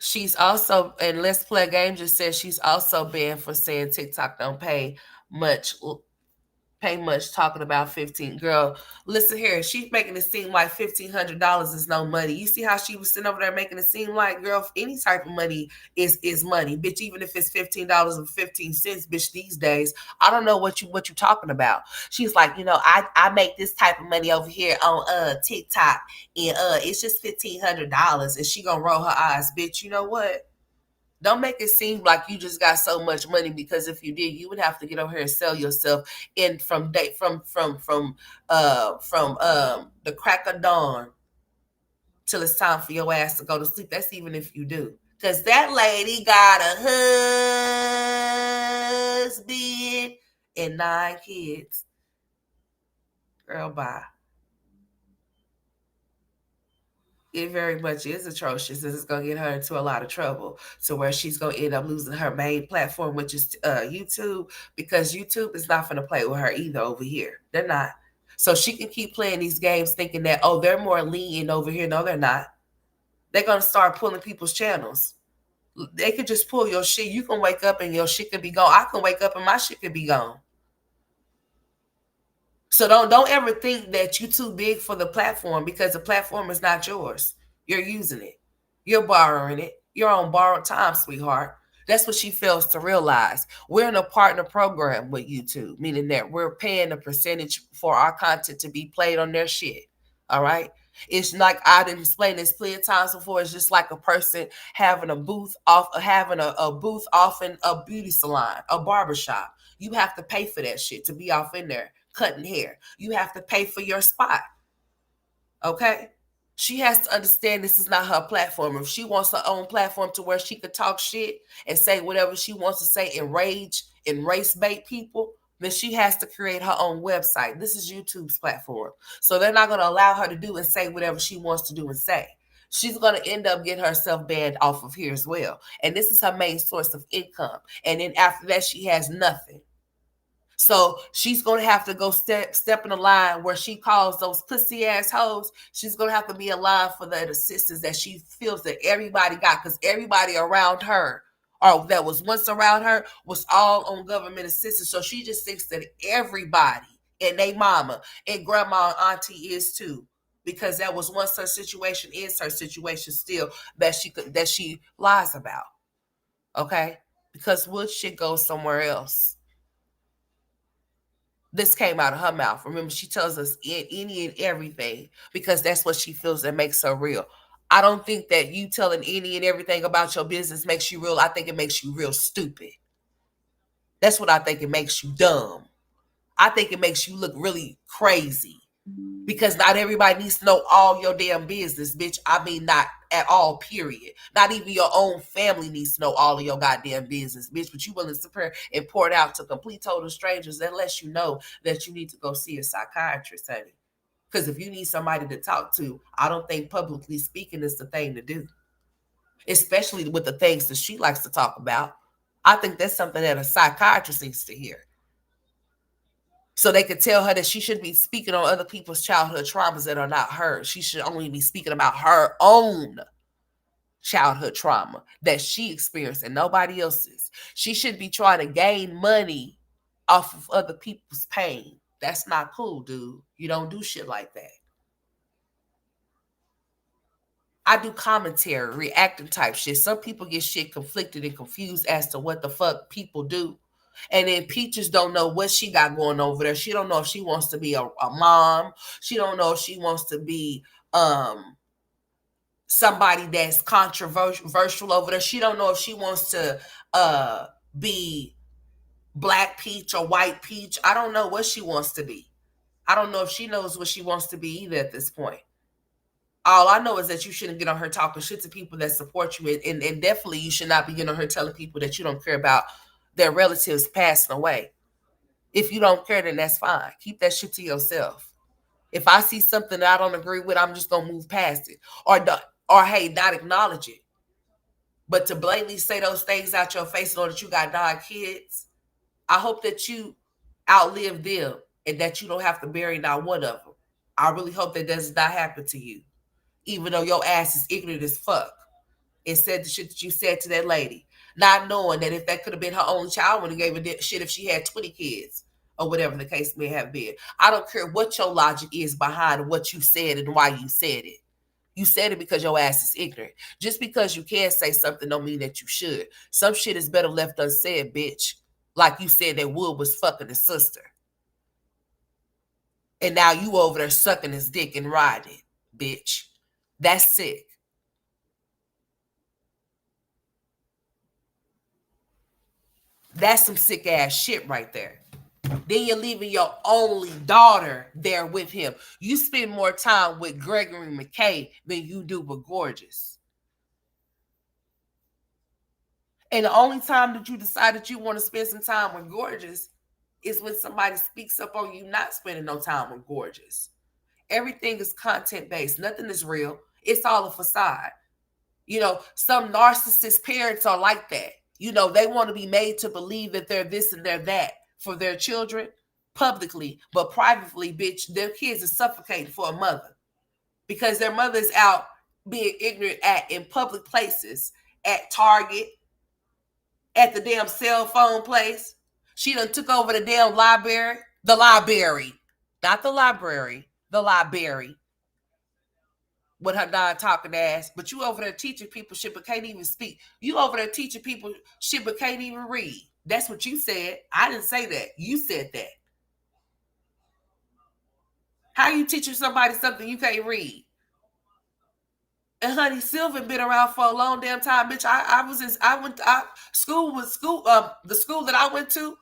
She's also, and Let's Play a Game just said she's also banned for saying TikTok don't pay much talking about 15. Girl, listen here. She's making it seem like $1,500 is no money. You see how she was sitting over there making it seem like, girl, any type of money is money. Bitch, even if it's $15.15, bitch, these days, I don't know what you talking about. She's like, I make this type of money over here on TikTok, and it's just $1,500. And she gonna roll her eyes, bitch. You know what? Don't make it seem like you just got so much money, because if you did, you would have to get over here and sell yourself in from the crack of dawn till it's time for your ass to go to sleep. That's even if you do. Because that lady got a husband and 9 kids. Girl, bye. It very much is atrocious, and it's going to get her into a lot of trouble, to where she's going to end up losing her main platform, which is YouTube, because YouTube is not going to play with her either over here. They're not. So she can keep playing these games thinking that, oh, they're more lenient over here. No, they're not. They're going to start pulling people's channels. They could just pull your shit. You can wake up and your shit could be gone. I can wake up and my shit could be gone. So don't ever think that you're too big for the platform, because the platform is not yours. You're using it. You're borrowing it. You're on borrowed time, sweetheart. That's what she fails to realize. We're in a partner program with YouTube, meaning that we're paying a percentage for our content to be played on their shit. All right. It's like, I didn't explain this plenty of times before. It's just like a person having a booth off in a beauty salon, a barbershop. You have to pay for that shit to be off in there cutting hair. You have to pay for your spot. Okay? She has to understand this is not her platform. If she wants her own platform to where she could talk shit and say whatever she wants to say, enrage and race bait people, then she has to create her own website. This is YouTube's platform. So they're not going to allow her to do and say whatever she wants to do and say. She's going to end up getting herself banned off of here as well. And this is her main source of income. And then after that, she has nothing. So she's going to have to go step in the line where she calls those pussy ass hoes. She's going to have to be in line for that assistance that she feels that everybody got, because everybody around her or that was once around her was all on government assistance. So she just thinks that everybody and they mama and grandma and auntie is too. Because that was once her situation, is her situation still, that she lies about. Okay? Because wood shit goes somewhere else. This came out of her mouth. Remember, she tells us any and everything because that's what she feels that makes her real. I don't think that you telling any and everything about your business makes you real. I think it makes you real stupid. That's what I think. It makes you dumb. I think it makes you look really crazy because not everybody needs to know all your damn business, bitch. I mean, not at all, period. Not even your own family needs to know all of your goddamn business, bitch. But you willing to prepare and pour it out to complete total strangers that lets you know that you need to go see a psychiatrist, honey. Because if you need somebody to talk to, I don't think publicly speaking is the thing to do, especially with the things that she likes to talk about. I think that's something that a psychiatrist needs to hear. So they could tell her that she shouldn't be speaking on other people's childhood traumas that are not hers. She should only be speaking about her own childhood trauma that she experienced and nobody else's. She should be trying to gain money off of other people's pain. That's not cool, dude. You don't do shit like that. I do commentary, reacting type shit. Some people get shit conflicted and confused as to what the fuck people do. And then Peaches don't know what she got going over there. She don't know if she wants to be a mom. She don't know if she wants to be somebody that's controversial over there. She don't know if she wants to be Black Peach or White Peach. I don't know what she wants to be. I don't know if she knows what she wants to be either at this point. All I know is that you shouldn't get on her talking shit to people that support you. And definitely you should not be getting on her telling people that you don't care about their relatives passing away. If you don't care, then that's fine. Keep that shit to yourself. If I see something that I don't agree with, I'm just gonna move past it. Or hey, not acknowledge it. But to blatantly say those things out your face in order that you got 9 kids, I hope that you outlive them and that you don't have to bury not one of them. I really hope that does not happen to you. Even though your ass is ignorant as fuck and said the shit that you said to that lady, not knowing that if that could have been her only child, would have gave a shit if she had 20 kids or whatever the case may have been. I don't care what your logic is behind what you said and why you said it. You said it because your ass is ignorant. Just because you can say something don't mean that you should. Some shit is better left unsaid, bitch. Like you said that Wood was fucking his sister. And now you over there sucking his dick and riding, bitch. That's sick. That's some sick ass shit right there. Then you're leaving your only daughter there with him. You spend more time with Gregory McKay than you do with Gorgeous. And the only time that you decide that you want to spend some time with Gorgeous is when somebody speaks up on you not spending no time with Gorgeous. Everything is content based. Nothing is real. It's all a facade. You know, some narcissist parents are like that. You know, they want to be made to believe that they're this and they're that for their children publicly, but privately, bitch, their kids are suffocating for a mother because their mother's out being ignorant in public places, at Target, at the damn cell phone place. She done took over the damn library, not the library, the library with her non-talking ass. But you over there teaching people shit but can't even speak. You over there teaching people shit but can't even read. That's what you said. I didn't say that. You said that. How you teaching somebody something you can't read? And honey, Sylvan been around for a long damn time, bitch. The school that I went to,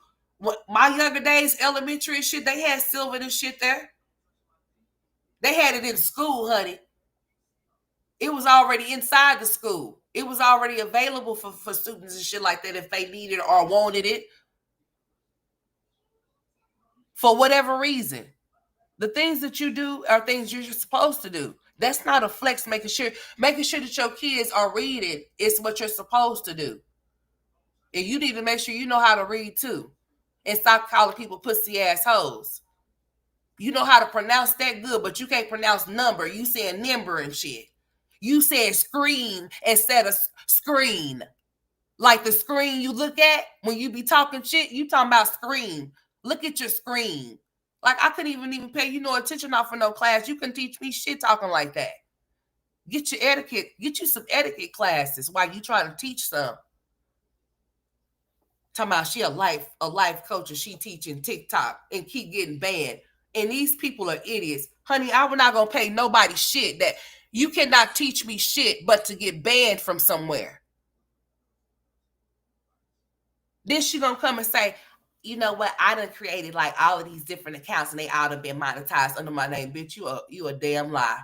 my younger days, elementary and shit, they had Sylvan and shit there. They had it in school, honey. It was already inside the school. It was already available for students and shit like that if they needed or wanted it. For whatever reason. The things that you do are things you're supposed to do. That's not a flex. Making sure that your kids are reading is what you're supposed to do. And you need to make sure you know how to read too. And stop calling people pussy assholes. You know how to pronounce that good, but you can't pronounce number. You saying number and shit. You said screen instead of screen. Like the screen you look at when you be talking shit, you talking about screen. Look at your screen. Like I couldn't even pay you no attention off of no class. You can teach me shit talking like that. Get your etiquette, get you some etiquette classes while you trying to teach some. Talking about she a life coach and she teaching TikTok and keep getting banned. And these people are idiots. Honey, I was not gonna pay nobody shit that you cannot teach me shit but to get banned from somewhere. Then she gonna come and say, you know what? I done created like all of these different accounts and they all have been monetized under my name. Bitch, you a damn lie.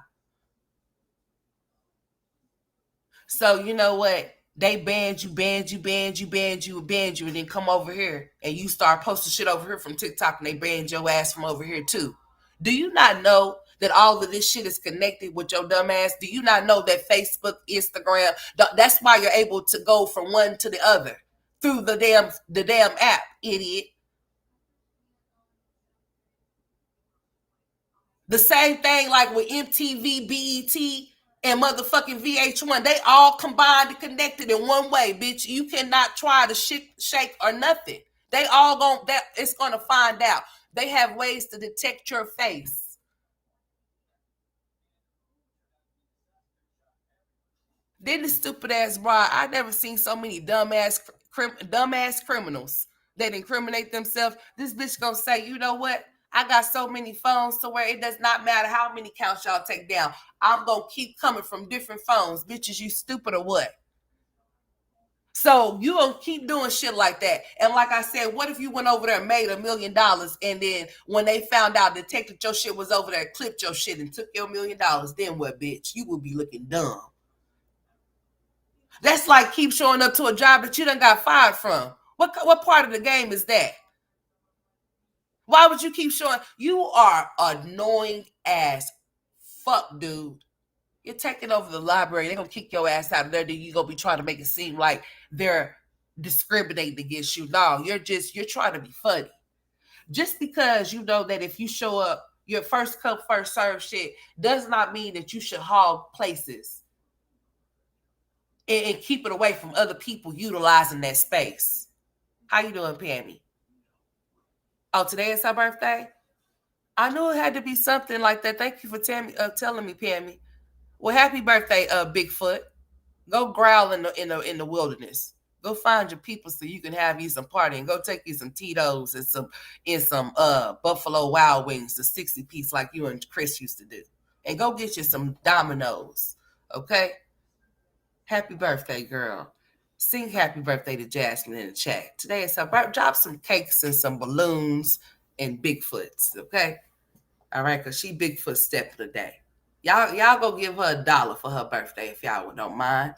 So you know what? They banned you, and then come over here and you start posting shit over here from TikTok and they banned your ass from over here too. Do you not know that all of this shit is connected with your dumb ass? Do you not know that Facebook, Instagram, that's why you're able to go from one to the other through the damn app, idiot. The same thing like with MTV, BET, and motherfucking VH1. They all combined and connected in one way, bitch. You cannot try to shake or nothing. They all it's gonna find out. They have ways to detect your face. Then the stupid ass broad. I never seen so many dumbass criminals that incriminate themselves. This bitch gonna say, you know what? I got so many phones to where it does not matter how many counts y'all take down. I'm gonna keep coming from different phones. Bitches, you stupid or what? So you gonna keep doing shit like that. And like I said, what if you went over there and made $1,000,000 and then when they found out detected your shit was over there, clipped your shit and took your $1,000,000, then what, bitch? You would be looking dumb. That's like keep showing up to a job that you done got fired from. What part of the game is that? Why would you keep showing? You are annoying as fuck, dude. You're taking over the library. They're gonna kick your ass out of there. Then you gonna be trying to make it seem like they're discriminating against you. No, you're trying to be funny. Just because you know that if you show up, your first come, first serve shit does not mean that you should hog places and keep it away from other people utilizing that space. How you doing, Pammy? Oh, today is her birthday? I knew it had to be something like that. Thank you for telling me, Pammy. Well, happy birthday, Bigfoot. Go growl in the wilderness. Go find your people so you can have you some party and go take you some Tito's and some Buffalo Wild Wings, the 60-piece like you and Chris used to do. And go get you some Domino's. Okay? Happy birthday, girl. Sing happy birthday to Jasmine in the chat. Today is her birthday. Drop some cakes and some balloons and Bigfoots, okay? All right, because she Bigfoot step of the day. Y'all go give her $1 for her birthday if y'all don't mind.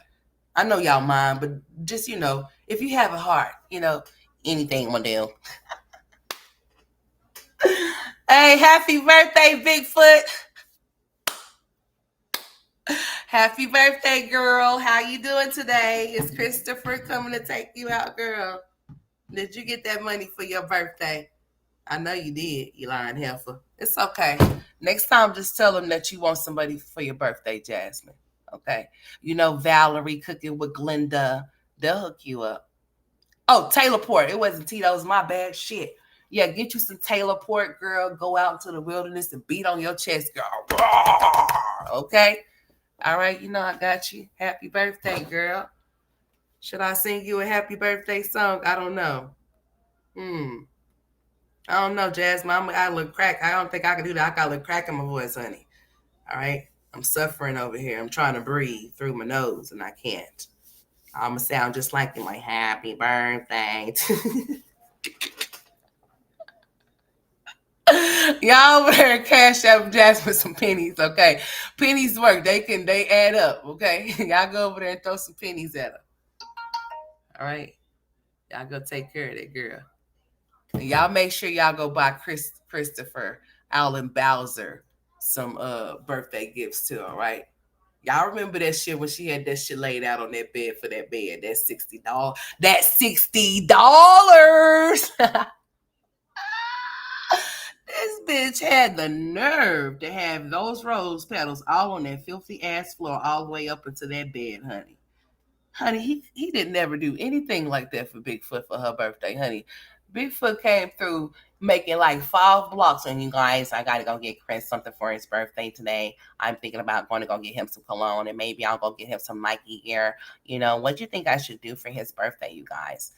I know y'all mind, but just, if you have a heart, anything will do. Hey, happy birthday, Bigfoot. Happy birthday, girl. How you doing today? Is Christopher coming to take you out, girl? Did you get that money for your birthday? I know you did, you lying heifer. It's okay. Next time, just tell them that you want somebody for your birthday, Jasmine. Okay? Valerie cooking with Glenda. They'll hook you up. Oh, Taylor Port. It wasn't Tito's. My bad. Shit. Yeah, get you some Taylor Port, girl. Go out into the wilderness and beat on your chest, girl. Okay? All right, I got you. Happy birthday, girl. Should I sing you a happy birthday song? I don't know. I don't know, Jasmine. I look crack. I don't think I can do that. I got a little crack in my voice, honey. All right? I'm suffering over here. I'm trying to breathe through my nose, and I can't. I'm going to sound just like you, like, happy birthday. Y'all over there cash out Jasmine some pennies, okay? Pennies work. They add up, okay? Y'all go over there and throw some pennies at her. All right? Y'all go take care of that girl. And y'all make sure y'all go buy Christopher Allen Bowser some birthday gifts too, all right? Y'all remember that shit when she had that shit laid out on that bed for that bed, that $60. That $60. This bitch had the nerve to have those rose petals all on that filthy ass floor all the way up into that bed, honey. Honey, he didn't never do anything like that for Bigfoot for her birthday, honey. Bigfoot came through making like 5 blocks, and you guys, I gotta go get Chris something for his birthday today. I'm thinking about going to go get him some cologne, and maybe I'll go get him some Nike gear. You know, what do you think I should do for his birthday, you guys?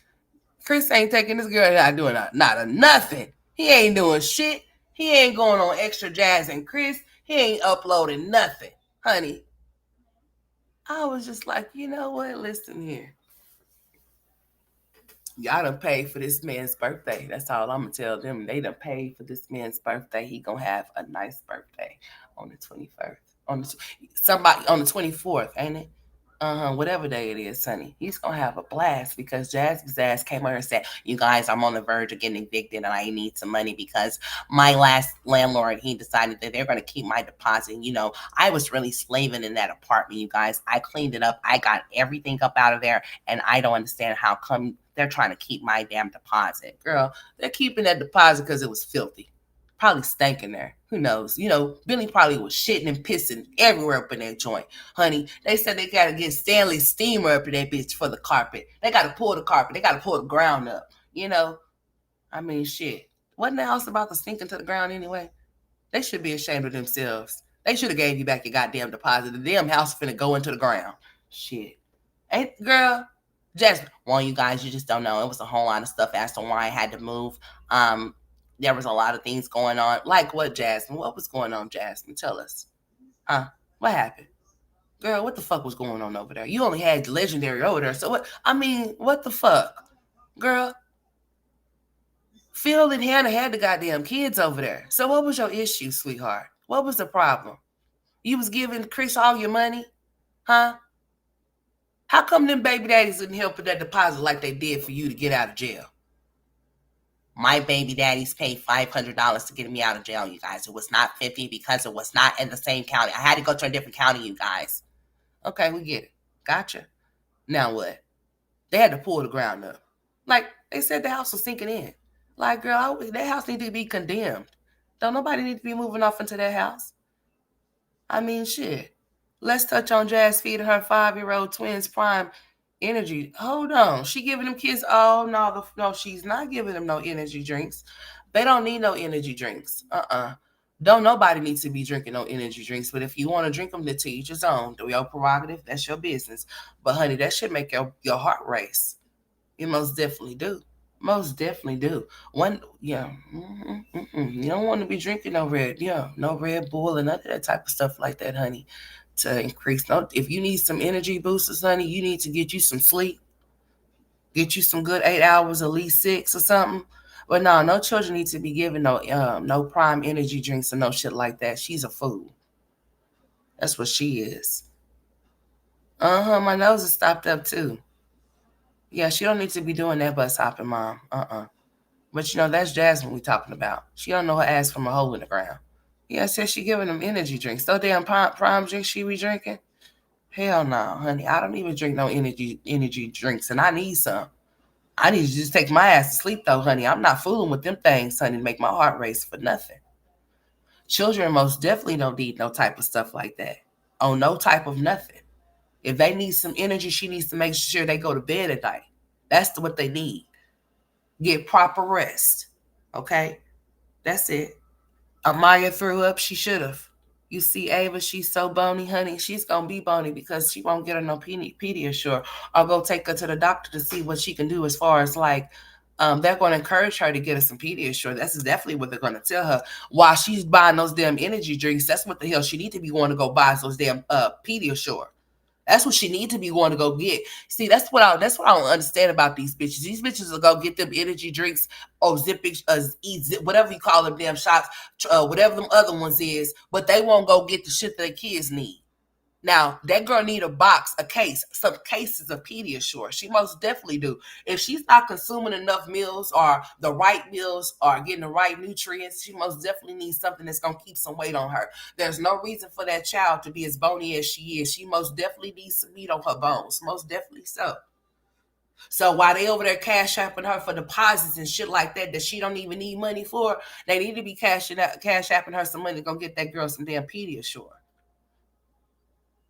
Chris ain't taking this girl not doing not a nothing. He ain't doing shit. He ain't going on extra jazz and Chris. He ain't uploading nothing, honey. I was just like, you know what? Listen here. Y'all done paid for this man's birthday. That's all I'm gonna tell them. They done paid for this man's birthday. He gonna have a nice birthday on the 21st. Somebody on the 24th, ain't it? Whatever day it is, Sonny. He's gonna have a blast because Jasmine's ass came over and said, "You guys, I'm on the verge of getting evicted, and I need some money because my last landlord he decided that they're gonna keep my deposit. You know, I was really slaving in that apartment. You guys, I cleaned it up, I got everything up out of there, and I don't understand how come they're trying to keep my damn deposit, girl. They're keeping that deposit because it was filthy." Probably stank in there. Who knows? You know, Billy probably was shitting and pissing everywhere up in that joint. Honey, they said they got to get Stanley steamer up in that bitch for the carpet. They got to pull the carpet. They got to pull the ground up. You know, I mean, shit. Wasn't the house about to sink into the ground anyway? They should be ashamed of themselves. They should have gave you back your goddamn deposit. The damn house finna go into the ground. Shit. Ain't, girl, Jasmine, well, you guys, you just don't know. It was a whole lot of stuff as to why I had to move. There was a lot of things going on. Like what, Jasmine? What was going on, Jasmine? Tell us. Huh? What happened? Girl, what the fuck was going on over there? You only had Legendary over there. So what? I mean, what the fuck? Girl, Phil and Hannah had the goddamn kids over there. So what was your issue, sweetheart? What was the problem? You was giving Chris all your money? Huh? How come them baby daddies didn't help with that deposit like they did for you to get out of jail? My baby daddies paid $500 to get me out of jail, you guys. It was not 50 because it was not in the same county. I had to go to a different county, you guys. Okay, we get it. Gotcha. Now what? They had to pull the ground up. Like, they said the house was sinking in. Like, girl, that house need to be condemned. Don't nobody need to be moving off into that house. I mean, shit. Let's touch on Jazz feeding her 5-year-old twins prime energy. Hold on. She giving them kids, oh, no, she's not giving them no energy drinks. They don't need no energy drinks. Don't nobody need to be drinking no energy drinks. But if you want to drink them, then to each his own. Do your prerogative. That's your business. But, honey, that should make your heart race. You most definitely do. Most definitely do. You don't want to be drinking no Red Bull and none of that type of stuff like that, honey. To increase, no, if you need some energy boosters, honey, you need to get you some sleep, get you some good 8 hours, at least 6 or something. But no children need to be given no prime energy drinks or no shit like that. She's a fool. That's what she is. My nose is stopped up too. Yeah, she don't need to be doing that bus hopping, mom. But that's Jasmine we talking about. She don't know her ass from a hole in the ground. Yeah, I said she giving them energy drinks. Those damn prime drinks she be drinking. Hell no, honey. I don't even drink no energy drinks, and I need some. I need to just take my ass to sleep though, honey. I'm not fooling with them things, honey, to make my heart race for nothing. Children most definitely don't need no type of stuff like that. Oh, no type of nothing. If they need some energy, she needs to make sure they go to bed at night. That's what they need. Get proper rest. Okay? That's it. Amaya threw up. She should have. You see Ava, she's so bony, honey. She's going to be bony because she won't get her no Pediasure. Or go take her to the doctor to see what she can do as far as like, they're going to encourage her to get her some Pediasure. That's definitely what they're going to tell her. While she's buying those damn energy drinks, that's what the hell she need to be going to go buy those damn Pediasure. That's what she need to be going to go get. See, that's what I don't understand about these bitches. These bitches will go get them energy drinks or whatever you call them damn shots, whatever them other ones is, but they won't go get the shit that their kids need. Now, that girl need a box, a case, some cases of Pediasure. She most definitely do. If she's not consuming enough meals or the right meals or getting the right nutrients, she most definitely needs something that's going to keep some weight on her. There's no reason for that child to be as bony as she is. She most definitely needs some meat on her bones. Most definitely so. So while they over there cash apping her for deposits and shit like that she don't even need money for, they need to be cash apping her some money to go get that girl some damn Pediasure.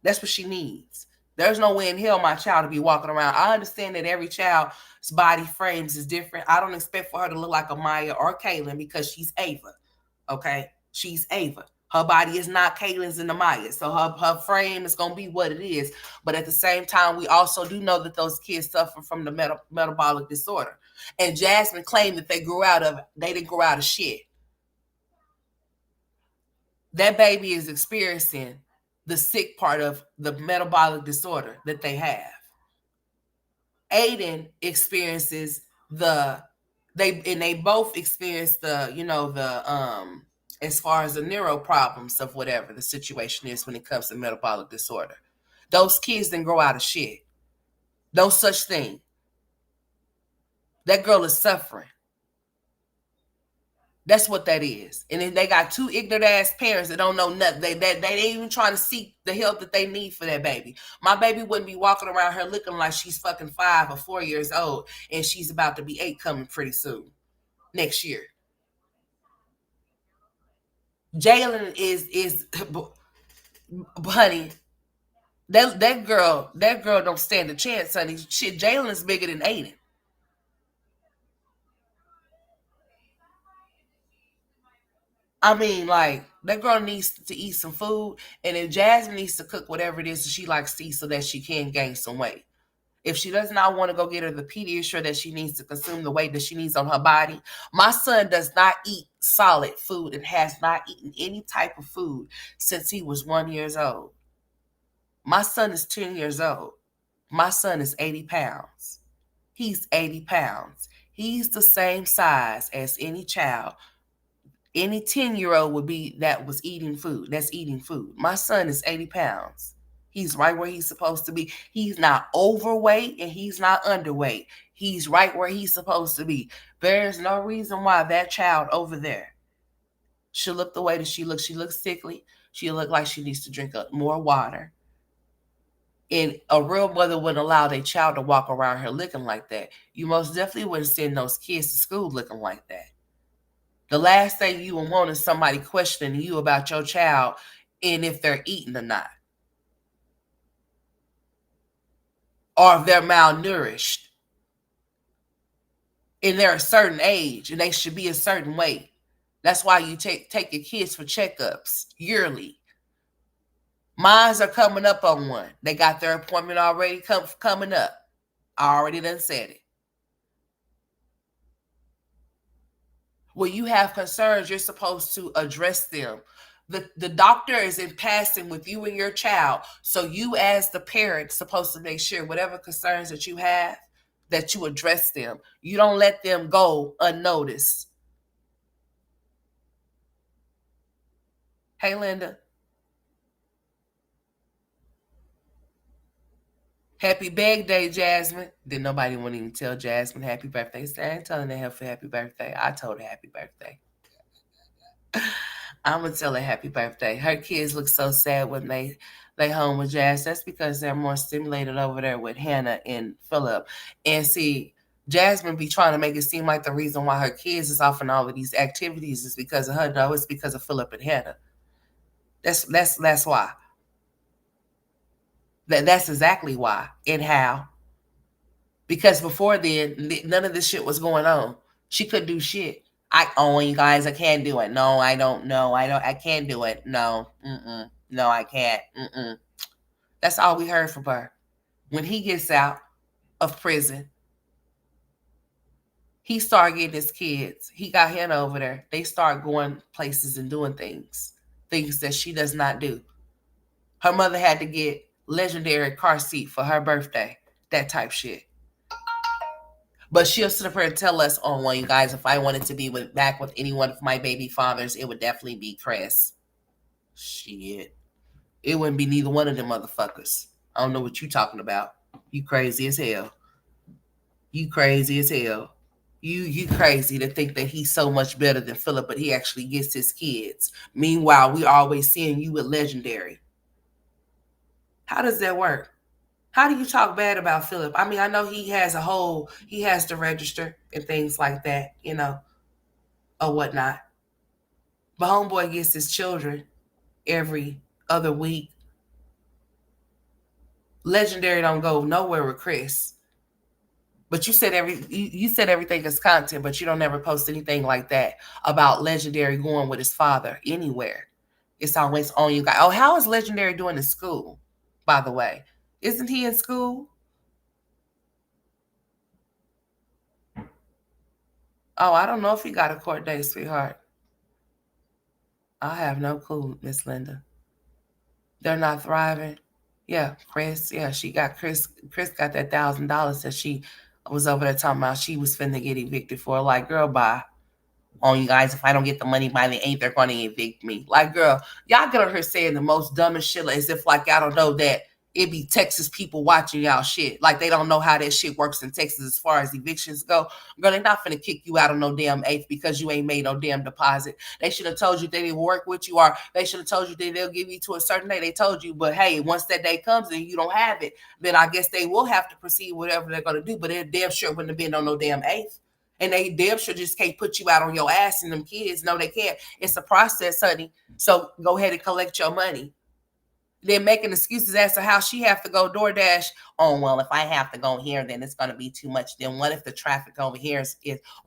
That's what she needs. There's no way in hell my child to be walking around. I understand that every child's body frames is different. I don't expect for her to look like a Maya or Kaylin because she's Ava. Okay? She's Ava. Her body is not Kaylin's and the Maya. So her frame is going to be what it is. But at the same time, we also do know that those kids suffer from the metabolic disorder. And Jasmine claimed that they grew out of it. They didn't grow out of shit. That baby is experiencing the sick part of the metabolic disorder that they have. Aiden experiences they both experience the as far as the neuro problems of whatever the situation is when it comes to metabolic disorder. Those kids didn't grow out of shit. No such thing. That girl is suffering. That's what that is. And then they got two ignorant ass parents that don't know nothing. They ain't even trying to seek the help that they need for that baby. My baby wouldn't be walking around her looking like she's fucking 5 or 4 years old and she's about to be 8 coming pretty soon. Next year. Jalen is honey. That girl don't stand a chance, honey. Shit, Jalen is bigger than Aiden. I mean, like, that girl needs to eat some food, and then Jasmine needs to cook whatever it is that she likes to eat so that she can gain some weight. If she does not want to go get her the Pediasure that she needs to consume the weight that she needs on her body, my son does not eat solid food and has not eaten any type of food since he was 1 year old. My son is 10 years old. My son is 80 pounds. He's 80 pounds. He's the same size as any child. Any 10-year-old would be that was eating food. That's eating food. My son is 80 pounds. He's right where he's supposed to be. He's not overweight and he's not underweight. He's right where he's supposed to be. There's no reason why that child over there should look the way that she looks. She looks sickly. She look like she needs to drink more water. And a real mother wouldn't allow their child to walk around her looking like that. You most definitely wouldn't send those kids to school looking like that. The last thing you would want is somebody questioning you about your child and if they're eating or not. Or if they're malnourished. And they're a certain age and they should be a certain weight. That's why you take your kids for checkups yearly. Mines are coming up on one. They got their appointment already coming up. I already done said it. When you have concerns, you're supposed to address them. The doctor is in passing with you and your child. So you as the parent supposed to make sure whatever concerns that you have, that you address them. You don't let them go unnoticed. Hey, Linda. Happy bag day, Jasmine. Didn't nobody want to even tell Jasmine happy birthday. So I ain't telling her happy birthday. I told her happy birthday. I'm gonna tell her happy birthday. Her kids look so sad when they home with Jazz. That's because they're more stimulated over there with Hannah and Philip. And see, Jasmine be trying to make it seem like the reason why her kids is off in all of these activities is because of her. No, it's because of Philip and Hannah. That's why. That's exactly why and how. Because before then, none of this shit was going on. She couldn't do shit. You guys, I can't do it. No, I don't. No, I can't do it. No, no, I can't. That's all we heard from her. When he gets out of prison, he started getting his kids. He got Hannah over there. They start going places and doing things that she does not do. Her mother had to get legendary car seat for her birthday. That type shit. But she'll sit up here and tell us, oh, well, you guys, if I wanted to be back with any one of my baby fathers, it would definitely be Chris. Shit. It wouldn't be neither one of them motherfuckers. I don't know what you talking about. You crazy as hell. You crazy as hell. You crazy to think that he's so much better than Philip, but he actually gets his kids. Meanwhile, we always seeing you with legendary. How does that work? How do you talk bad about Philip? I mean, I know he has to register and things like that, or whatnot. But homeboy gets his children every other week. Legendary don't go nowhere with Chris. But you said everything is content, but you don't ever post anything like that about Legendary going with his father anywhere. It's always on you guys. Oh, how is Legendary doing in school? By the way, isn't he in school? Oh, I don't know if he got a court date, sweetheart. I have no clue, Miss Linda. They're not thriving. Yeah, Chris. Yeah, she got Chris. Chris got that $1,000 that she was over there talking about. She was finna get evicted for. Like, girl, bye. On you guys, if I don't get the money by the 8th, they're going to evict me. Like, girl, y'all get on her saying the most dumbest shit as if like y'all don't know that it be Texas people watching y'all shit. Like they don't know how that shit works in Texas as far as evictions go. Girl, they're not finna kick you out on no damn 8th because you ain't made no damn deposit. They should have told you they didn't work with you, or they should have told you that they'll give you to a certain day. They told you, but hey, once that day comes and you don't have it, then I guess they will have to proceed whatever they're gonna do. But it damn sure wouldn't have been on no damn 8th. And they damn sure just can't put you out on your ass and them kids. No, they can't. It's a process, honey. So go ahead and collect your money. Then making excuses as to how she have to go DoorDash. Oh, well, if I have to go here, then it's going to be too much. Then what if the traffic over here is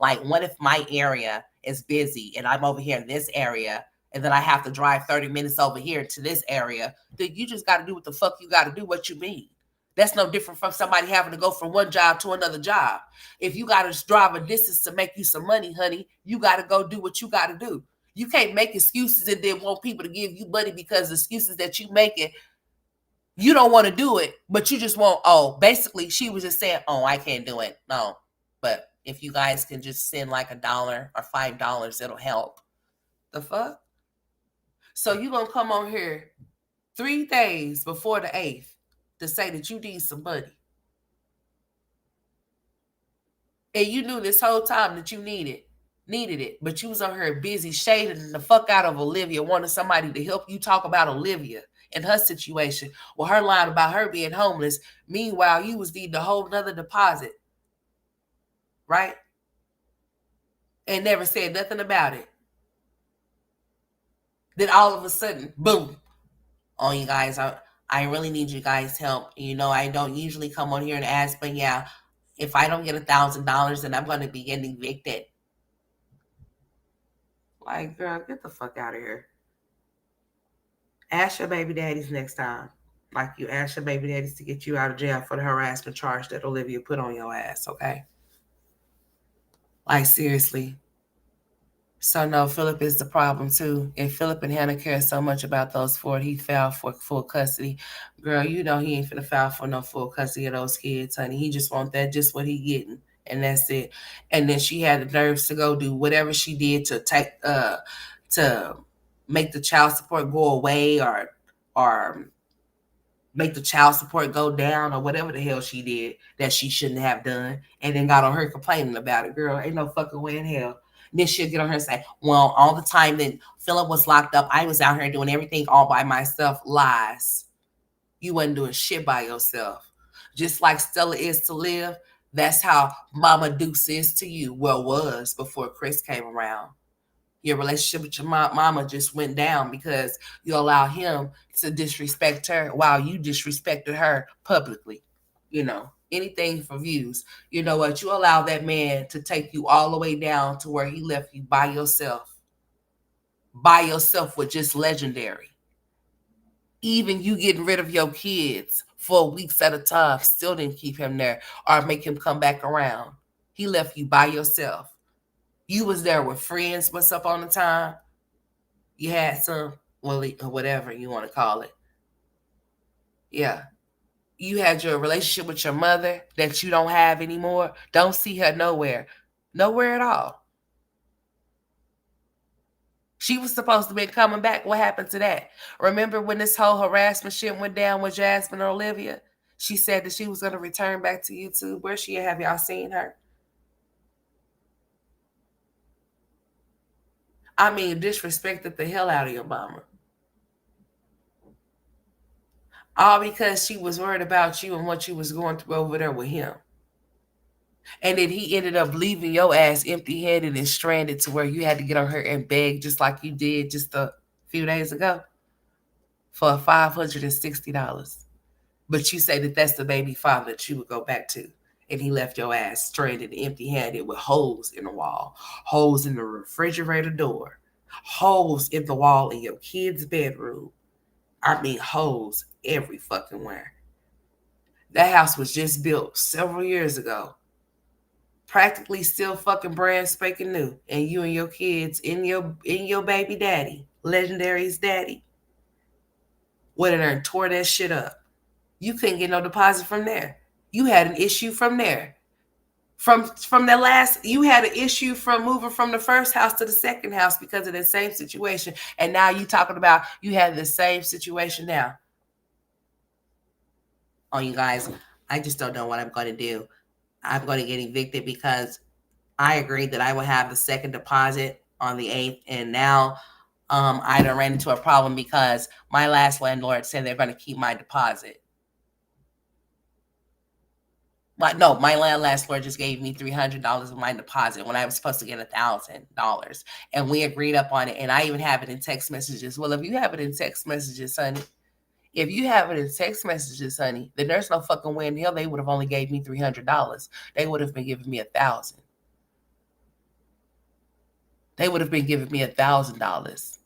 like, what if my area is busy and I'm over here in this area and then I have to drive 30 minutes over here to this area? Then you just got to do what the fuck you got to do, what you mean. That's no different from somebody having to go from one job to another job. If you got to drive a distance to make you some money, honey, you got to go do what you got to do. You can't make excuses and then want people to give you money because the excuses that you making, you don't want to do it, but you just want, oh, basically she was just saying, oh, I can't do it. No. But if you guys can just send like $1 or $5, it'll help. The fuck? So you gonna come on here 3 days before the 8th to say that you need some money. And you knew this whole time that you needed it, but you was on her busy shading the fuck out of Olivia, wanting somebody to help you talk about Olivia and her situation, with her line about her being homeless. Meanwhile, you was needing a whole nother deposit, right? And never said nothing about it. Then all of a sudden, boom, oh, you guys, I really need you guys' help. You know, I don't usually come on here and ask, but yeah, if I don't get $1,000, then I'm going to be getting evicted. Like, girl, get the fuck out of here. Ask your baby daddies next time. Like you ask your baby daddies to get you out of jail for the harassment charge that Olivia put on your ass, okay? Like, seriously. So, no, Philip is the problem, too. And Philip and Hannah care so much about those four, he filed for full custody. Girl, you know he ain't finna file for no full custody of those kids, honey. He just want that, just what he getting. And that's it. And then she had the nerves to go do whatever she did to make the child support go away, or make the child support go down, or whatever the hell she did that she shouldn't have done, and then got on her complaining about it. Girl, ain't no fucking way in hell. And then she'll get on her and say, well, all the time that Philip was locked up, I was out here doing everything all by myself. Lies. You wasn't doing shit by yourself. Just like Stella is to Liv, that's how Mama Deuce is to you. Well, was before Chris came around. Your relationship with your mama just went down because you allow him to disrespect her while you disrespected her publicly. You know, anything for views. You know what? You allow that man to take you all the way down to where he left you by yourself with just Legendary. Even you getting rid of your kids for weeks at a time still didn't keep him there or make him come back around. He left you by yourself. You was there with friends once upon a time. You had some, well, whatever you want to call it. Yeah. You had your relationship with your mother that you don't have anymore. Don't see her nowhere. Nowhere at all. She was supposed to be coming back. What happened to that? Remember when this whole harassment shit went down with Jasmine and Olivia? She said that she was going to return back to YouTube. Where's she at? Have y'all seen her? I mean, disrespected the hell out of your mama. All because she was worried about you and what you was going through over there with him. And then he ended up leaving your ass empty-handed and stranded to where you had to get on her and beg just like you did just a few days ago for $560. But you say that that's the baby father that you would go back to. And he left your ass stranded, empty handed with holes in the wall, holes in the refrigerator door, holes in the wall in your kid's bedroom. I mean, holes every fucking where. That house was just built several years ago, practically still fucking brand spanking new, and you and your kids in your baby daddy, legendary's daddy, went in there and tore that shit up. You couldn't get no deposit from there. You had an issue from there. From the last, you had an issue from moving from the first house to the second house because of the same situation, and now you talking about you had the same situation now. Oh, you guys, I just don't know what I'm going to do. I'm going to get evicted because I agreed that I would have the second deposit on the 8th, and now I done ran into a problem because my last landlord said they're going to keep my deposit. No, my landlord just gave me $300 of my deposit when I was supposed to get $1,000, and we agreed up on it. And I even have it in text messages. Well, if you have it in text messages, honey, then there's no fucking way in hell they would have only gave me $300. They would have been giving me $1,000. They would have been giving me $1,000.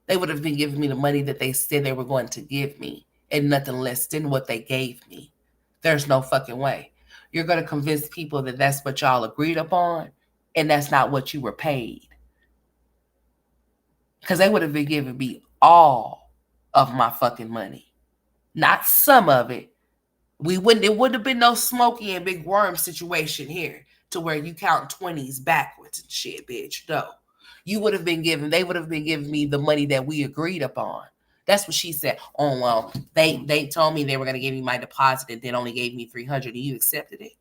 They would have been giving me the money that they said they were going to give me, and nothing less than what they gave me. There's no fucking way. You're going to convince people that that's what y'all agreed upon, and that's not what you were paid. Because they would have been giving me all of my fucking money, not some of it. It wouldn't have been no Smokey and Big Worm situation here to where you count 20s backwards and shit, bitch. No. They would have been giving me the money that we agreed upon. That's what she said. Oh, well, they told me they were going to give me my deposit and then only gave me $300 and you accepted it.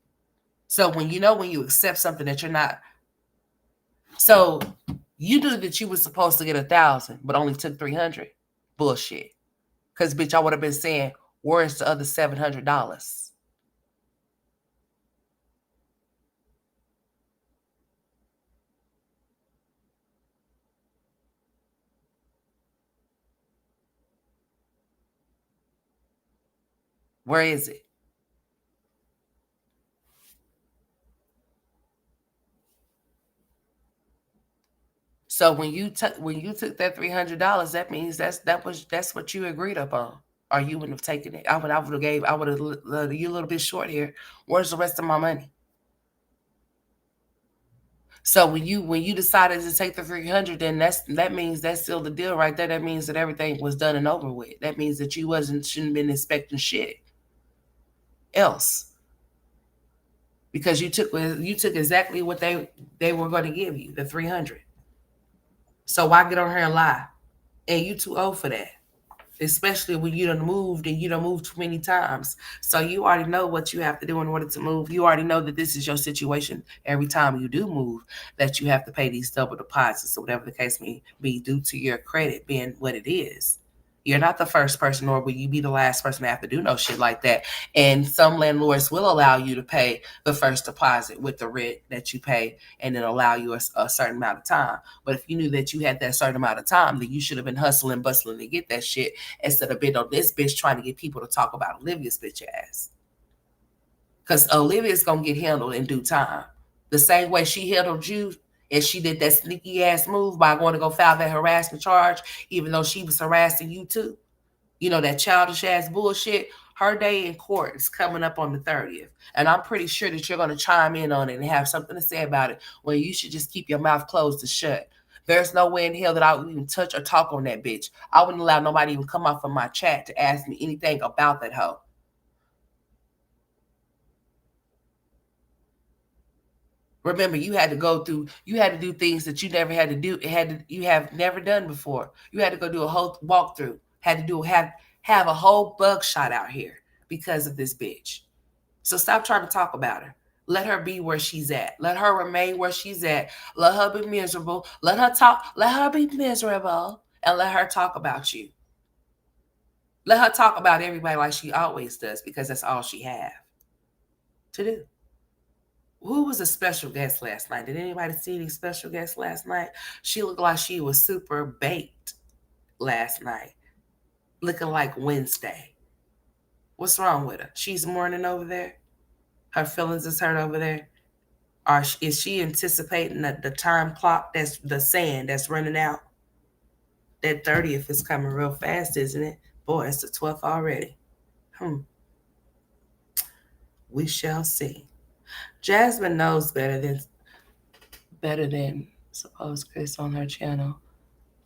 So when you accept something that you're not, so you knew that you were supposed to get $1,000 but only took $300. Bullshit. Because bitch, I would have been saying, where's the other $700? Where is it? So when you took that $300, that means that's what you agreed upon, or you wouldn't have taken it. I would have you a little bit short here. Where's the rest of my money? So when you decided to take the 300, then that means that's still the deal right there. That means that everything was done and over with. That means that you shouldn't have been expecting shit else, because you took exactly what they were going to give you, the 300. So why get on here and lie? And you too old for that. Especially when you done moved and you done moved too many times. So you already know what you have to do in order to move. You already know that this is your situation every time you do move, that you have to pay these double deposits or whatever the case may be, due to your credit being what it is. You're not the first person, nor will you be the last person to have to do no shit like that. And some landlords will allow you to pay the first deposit with the rent that you pay and then allow you a certain amount of time. But if you knew that you had that certain amount of time, then you should have been hustling, bustling to get that shit instead of being on this bitch trying to get people to talk about Olivia's bitch ass. Because Olivia's going to get handled in due time. The same way she handled you, and she did that sneaky ass move by going to go file that harassment charge, even though she was harassing you too. You know, that childish ass bullshit. Her day in court is coming up on the 30th. And I'm pretty sure that you're going to chime in on it and have something to say about it, when you should just keep your mouth closed and shut. There's no way in hell that I would even touch or talk on that bitch. I wouldn't allow nobody even come off of my chat to ask me anything about that hoe. Remember, you had to do things that you never had to do. You have never done before. You had to go do a whole walkthrough. Had to have a whole bug shot out here because of this bitch. So stop trying to talk about her. Let her be where she's at. Let her remain where she's at. Let her be miserable. Let her talk. Let her be miserable, and let her talk about you. Let her talk about everybody like she always does, because that's all she have to do. Who was a special guest last night? Did anybody see any special guests last night? She looked like she was super baked last night, looking like Wednesday. What's wrong with her? She's mourning over there. Her feelings is hurt over there. Or is she anticipating the time clock that's the sand that's running out? That 30th is coming real fast, isn't it? Boy, it's the 12th already. Hmm. We shall see. Jasmine knows better than suppose Chris on her channel.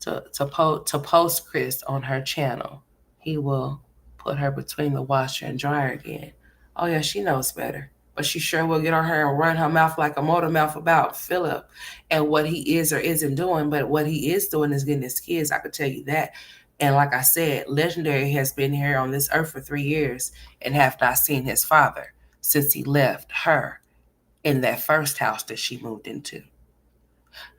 To post Chris on her channel, he will put her between the washer and dryer again. Oh yeah, she knows better. But she sure will get on her and run her mouth like a motor mouth about Philip and what he is or isn't doing. But what he is doing is getting his kids. I could tell you that. And like I said, Legendary has been here on this earth for 3 years and have not seen his father since he left her in that first house that she moved into.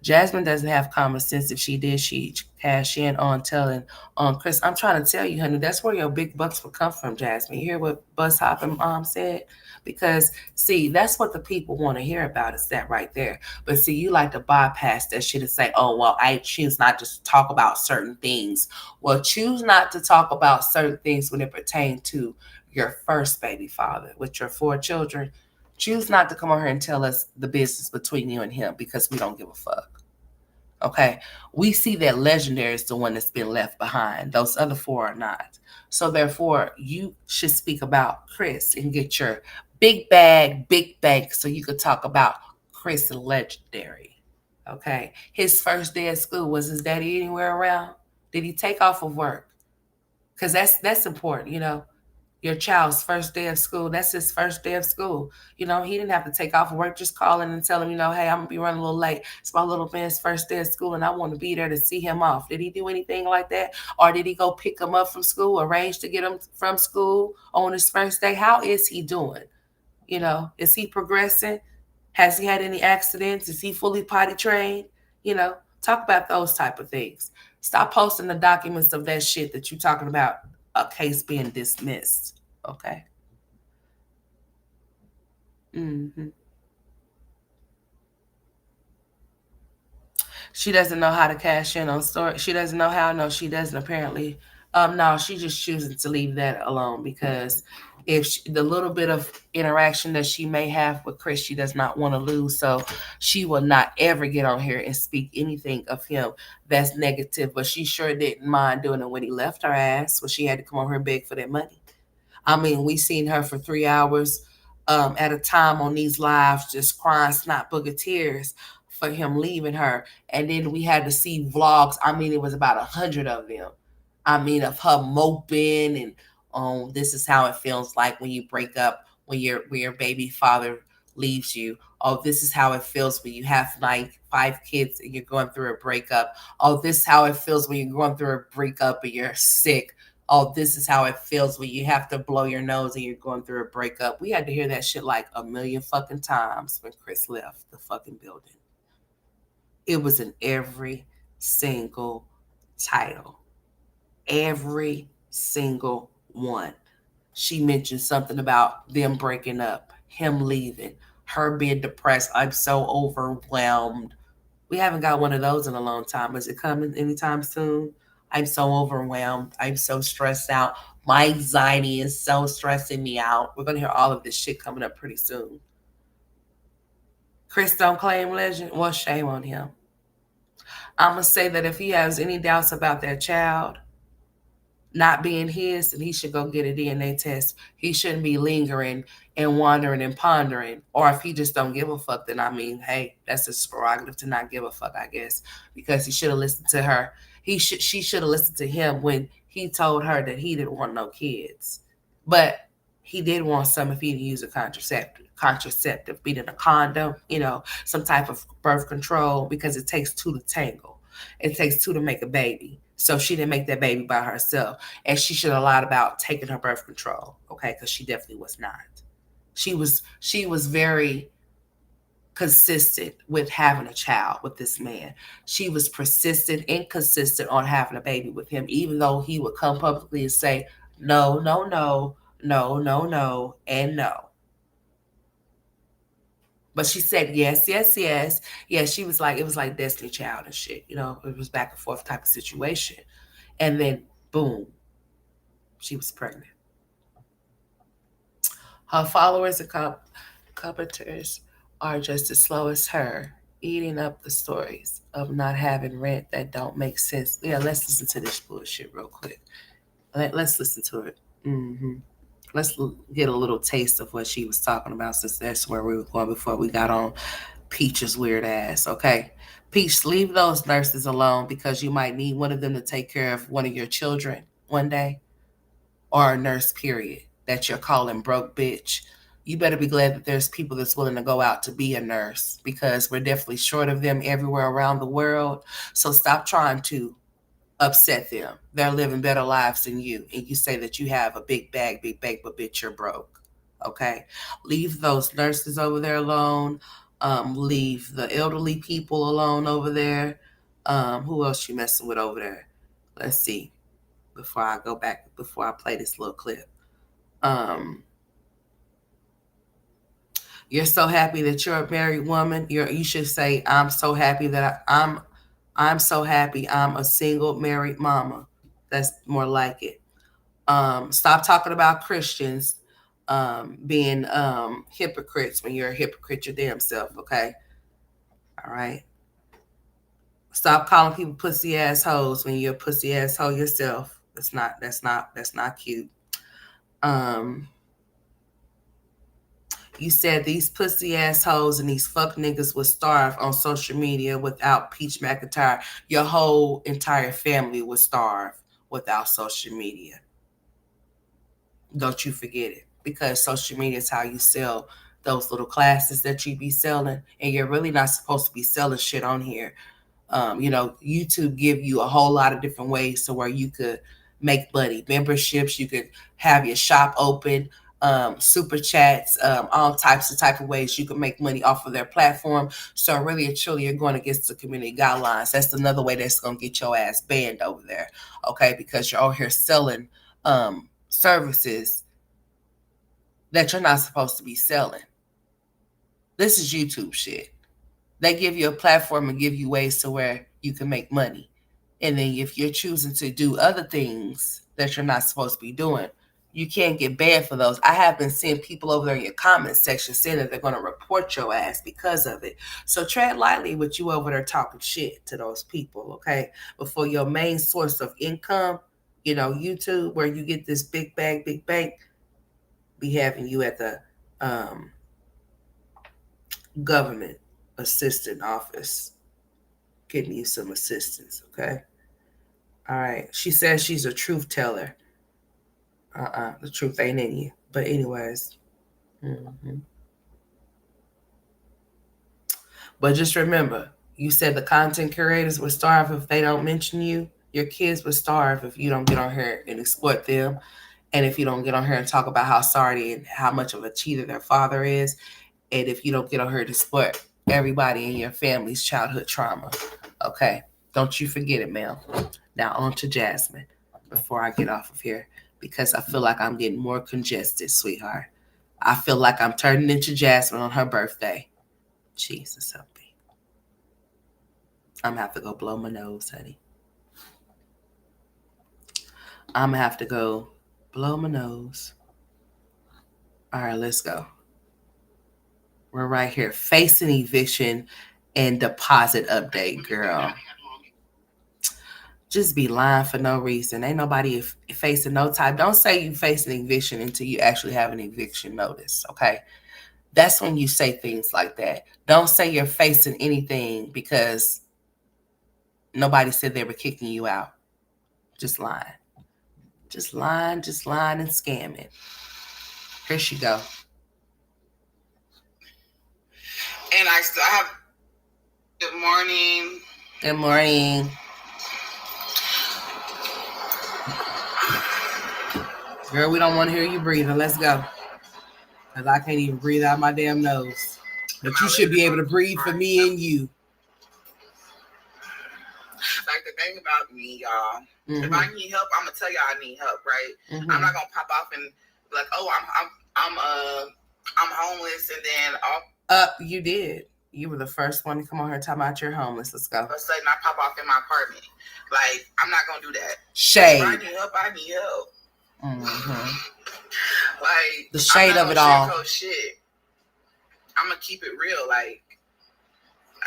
Jasmine doesn't have common sense. If she did, she'd cash in on telling on Chris. I'm trying to tell you, honey, that's where your big bucks will come from, Jasmine. You hear what Bus Hopping Mom said? Because see, that's what the people want to hear about is that right there. But see, you like to bypass that shit and say, oh, well, I choose not to talk about certain things. Well, choose not to talk about certain things when it pertains to your first baby father with your 4 children. Choose not to come over here and tell us the business between you and him because we don't give a fuck. Okay. We see that Legendary is the one that's been left behind. Those other 4 are not. So therefore, you should speak about Chris and get your big bag, so you could talk about Chris and Legendary. Okay. His first day at school, was his daddy anywhere around? Did he take off of work? Because that's important, your child's first day of school. That's his first day of school. He didn't have to take off work. Just call in and tell him, hey, I'm gonna be running a little late. It's my little man's first day of school, and I want to be there to see him off. Did he do anything like that, or did he go pick him up from school, arrange to get him from school on his first day? How is he doing? Is he progressing? Has he had any accidents? Is he fully potty trained? Talk about those type of things. Stop posting the documents of that shit that you're talking about a case being dismissed. Okay. Hmm. She doesn't know how to cash in on store. She doesn't know how. No, she doesn't apparently. No, she just choosing to leave that alone because the little bit of interaction that she may have with Chris, she does not want to lose. So she will not ever get on here and speak anything of him that's negative. But she sure didn't mind doing it when he left her ass, when she had to come over here and beg for that money. I mean, we seen her for 3 hours at a time on these lives, just crying snot booger tears for him leaving her. And then we had to see vlogs. I mean, it was about 100 of them. I mean, of her moping and this is how it feels like when you break up, when your baby father leaves you. Oh, this is how it feels when you have like 5 kids and you're going through a breakup. Oh, this is how it feels when you're going through a breakup and you're sick. Oh, this is how it feels when you have to blow your nose and you're going through a breakup. We had to hear that shit like a million fucking times when Chris left the fucking building. It was in every single title. Every single one. She mentioned something about them breaking up, him leaving, her being depressed. I'm so overwhelmed. We haven't got one of those in a long time. Is it coming anytime soon? I'm so overwhelmed. I'm so stressed out. My anxiety is so stressing me out. We're going to hear all of this shit coming up pretty soon. Chris don't claim legend. Well, shame on him. I'm going to say that if he has any doubts about that child not being his, then he should go get a DNA test. He shouldn't be lingering and wandering and pondering. Or if he just don't give a fuck, then I mean, hey, that's his prerogative to not give a fuck, I guess. Because he should have listened to her. She should have listened to him when he told her that he didn't want no kids. But he did want some if he didn't use a contraceptive, be it a condom, some type of birth control, because it takes 2 to tangle. It takes 2 to make a baby. So she didn't make that baby by herself. And she should have lied about taking her birth control, okay? Because she definitely was not. She was very consistent with having a child with this man. She was persistent and consistent on having a baby with him, even though he would come publicly and say, no, no, no, no, no, no, and no. But she said yes, yes, yes. Yeah, she was like, it was like Destiny Child and shit. It was back and forth type of situation. And then boom, she was pregnant. Her followers and commenters are just as slow as her, eating up the stories of not having rent that don't make sense. Yeah, let's listen to this bullshit real quick. Let's listen to it. Let's get a little taste of what she was talking about, since that's where we were going before we got on Peach's weird ass. Okay, Peach, leave those nurses alone because you might need one of them to take care of one of your children one day, or a nurse, period, that you're calling broke bitch. You better be glad that there's people that's willing to go out to be a nurse, because we're definitely short of them everywhere around the world. So stop trying to upset them. They're living better lives than you. And you say that you have a big bag, but bitch, you're broke. Okay? Leave those nurses over there alone. Leave the elderly people alone over there. Who else you messing with over there? Let's see. Before I go back, before I play this little clip. Um, you're so happy that you're a married woman. You should say, I'm so happy that I'm so happy I'm a single married mama. That's more like it. Stop talking about Christians being hypocrites when you're a hypocrite your damn self, okay? All right. Stop calling people pussy assholes when you're a pussy asshole yourself. That's not cute. Um, You said these pussy assholes and these fuck niggas would starve on social media without Peach McIntyre. Your whole entire family would starve without social media. Don't you forget it. Because social media is how you sell those little classes that you be selling. And you're really not supposed to be selling shit on here. YouTube give you a whole lot of different ways to where you could make money. Memberships, you could have your shop open, super chats, all type of ways you can make money off of their platform. So really and truly, you're going against the community guidelines. That's another way that's going to get your ass banned over there, okay? Because you're out here selling services that you're not supposed to be selling. This is YouTube shit. They give you a platform and give you ways to where you can make money. And then if you're choosing to do other things that you're not supposed to be doing, you can't get banned for those. I have been seeing people over there in your comment section saying that they're going to report your ass because of it. So tread lightly with you over there talking shit to those people, okay? Before your main source of income, YouTube, where you get this big bank, be having you at the government assistant office getting you some assistance, okay? All right. She says she's a truth teller. The truth ain't in you. But anyways. But just remember, you said the content curators would starve if they don't mention you. Your kids would starve if you don't get on here and exploit them. And if you don't get on here and talk about how sorry and how much of a cheater their father is. And if you don't get on here to support everybody in your family's childhood trauma. Okay? Don't you forget it, ma'am. Now on to Jasmine before I get off of here, because I feel like I'm getting more congested, sweetheart. I feel like I'm turning into Jasmine on her birthday. Jesus help me. I'm going to have to go blow my nose, honey. I'm going to have to go blow my nose. All right, let's go. We're right here. Facing eviction and deposit update, girl. Just be lying for no reason. Ain't nobody facing no type. Don't say you facing eviction until you actually have an eviction notice, okay? That's when you say things like that. Don't say you're facing anything because nobody said they were kicking you out. Just lying. Just lying and scamming. Here she go. And I still have... Good morning. Good morning. Girl, we don't want to hear you breathing. Let's go. Because I can't even breathe out my damn nose. But you should be able to breathe for me and you. Like, the thing about me, y'all, if I need help, I'm going to tell y'all I need help, right? I'm not going to pop off and be like, oh, I'm homeless, and then... You did. You were the first one to come on here talking about you're homeless. Let's go. All of a sudden, I pop off in my apartment. Like, I'm not going to do that. Shade. If I need help, I need help. Like, the shade of it all. Shit. I'm gonna keep it real. Like,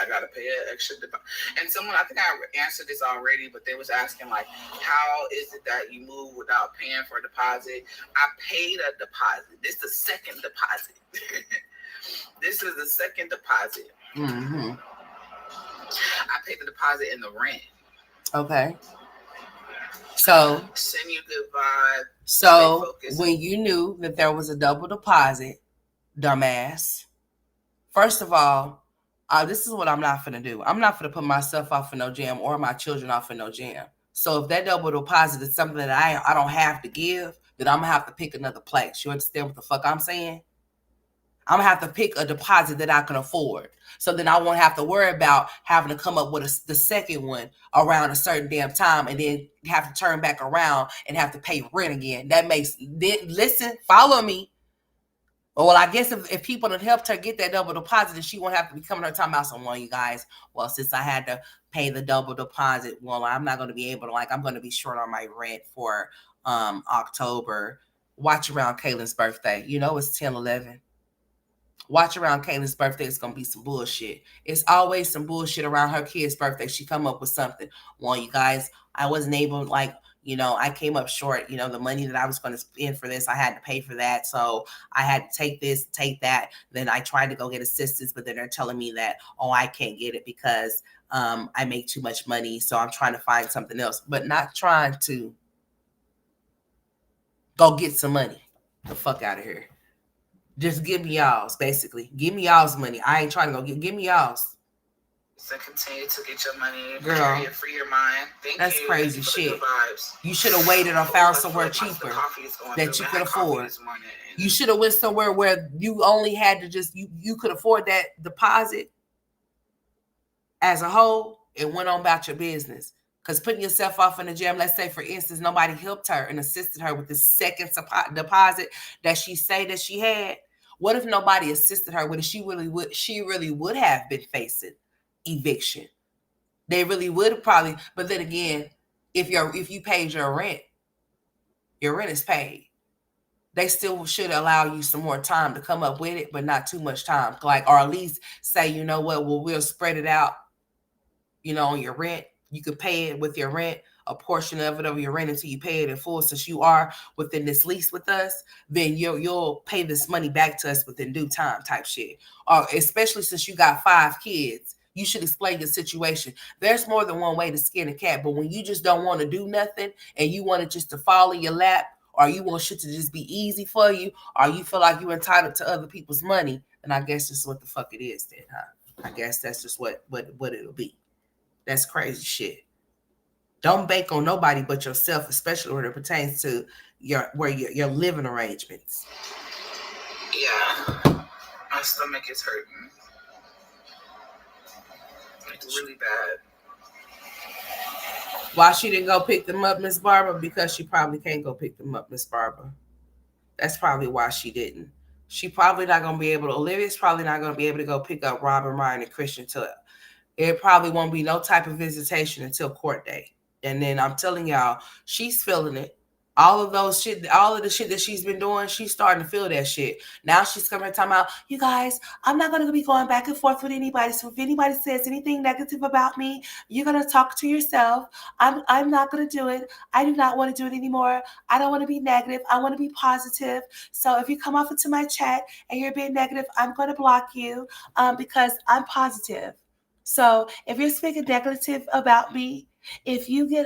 I gotta pay an extra deposit. And someone, I think I answered this already, but they was asking like, how is it that you move without paying for a deposit? I paid a deposit. This is the second deposit. This is the second deposit. I paid the deposit in the rent. Okay. So send you good vibe. So when you knew that there was a double deposit, dumbass, first of all, this is what I'm not finna do. I'm not finna put myself off for no jam or my children off for no jam. So if that double deposit is something that I don't have to give, then I'm gonna have to pick another place. You understand what the fuck I'm saying? I'm gonna have to pick a deposit that I can afford. So then I won't have to worry about having to come up with the second one around a certain damn time and then have to turn back around and have to pay rent again. That makes, listen, follow me. Well, I guess if people had helped her get that double deposit, then she won't have to be coming to her talking about someone, you guys. Well, since I had to pay the double deposit, well, I'm not going to be able to, I'm going to be short on my rent for October. Watch around Kaylin's birthday. You know, it's 10/11. Watch around Kaylin's birthday, it's gonna be some bullshit. It's always some bullshit around her kid's birthday. She come up with something. Well, you guys, I wasn't able, I came up short. The money that I was going to spend for this, I had to pay for that. So I had to take this, take that. Then I tried to go get assistance, but then they're telling me that, oh, I can't get it because I make too much money. So I'm trying to find something else, but not trying to go get some money. The fuck out of here. Just give me y'all's, basically. Give me y'all's money. I ain't trying to go give me y'all's. So continue to get your money, girl. Free your mind. That's crazy shit. You should have waited or found somewhere cheaper that you could afford. You should have went somewhere where you only had to just you could afford that deposit as a whole and went on about your business. Because putting yourself off in the jam, let's say for instance, nobody helped her and assisted her with the second deposit that she say that she had. What if nobody assisted her with it? She really would have been facing eviction. They really would probably, but then again, if you paid your rent is paid. They still should allow you some more time to come up with it, but not too much time. Or at least say, you know what, well, we'll spread it out, on your rent. You could pay it with your rent, a portion of it over your rent until you pay it in full. Since you are within this lease with us, then you'll pay this money back to us within due time type shit. Or especially since you got 5 kids, you should explain your situation. There's more than one way to skin a cat, but when you just don't want to do nothing and you want it just to fall in your lap, or you want shit to just be easy for you, or you feel like you're entitled to other people's money, then I guess that's what the fuck it is then, huh? I guess that's just what it'll be. That's crazy shit. Don't bank on nobody but yourself, especially when it pertains to your living arrangements. Yeah, my stomach is hurting. It's really bad. Why she didn't go pick them up, Miss Barbara? Because she probably can't go pick them up, Miss Barbara. That's probably why she didn't. She probably not gonna be able to. Olivia's probably not gonna be able to go pick up Robin, Ryan, and Christian till it probably won't be no type of visitation until court day. And then I'm telling y'all, she's feeling it. All of the shit that she's been doing, she's starting to feel that shit. Now she's coming talking about, you guys, I'm not going to be going back and forth with anybody. So if anybody says anything negative about me, you're going to talk to yourself. I'm not going to do it. I do not want to do it anymore. I don't want to be negative. I want to be positive. So if you come off into my chat and you're being negative, I'm going to block you because I'm positive. So if you're speaking negative about me, if you're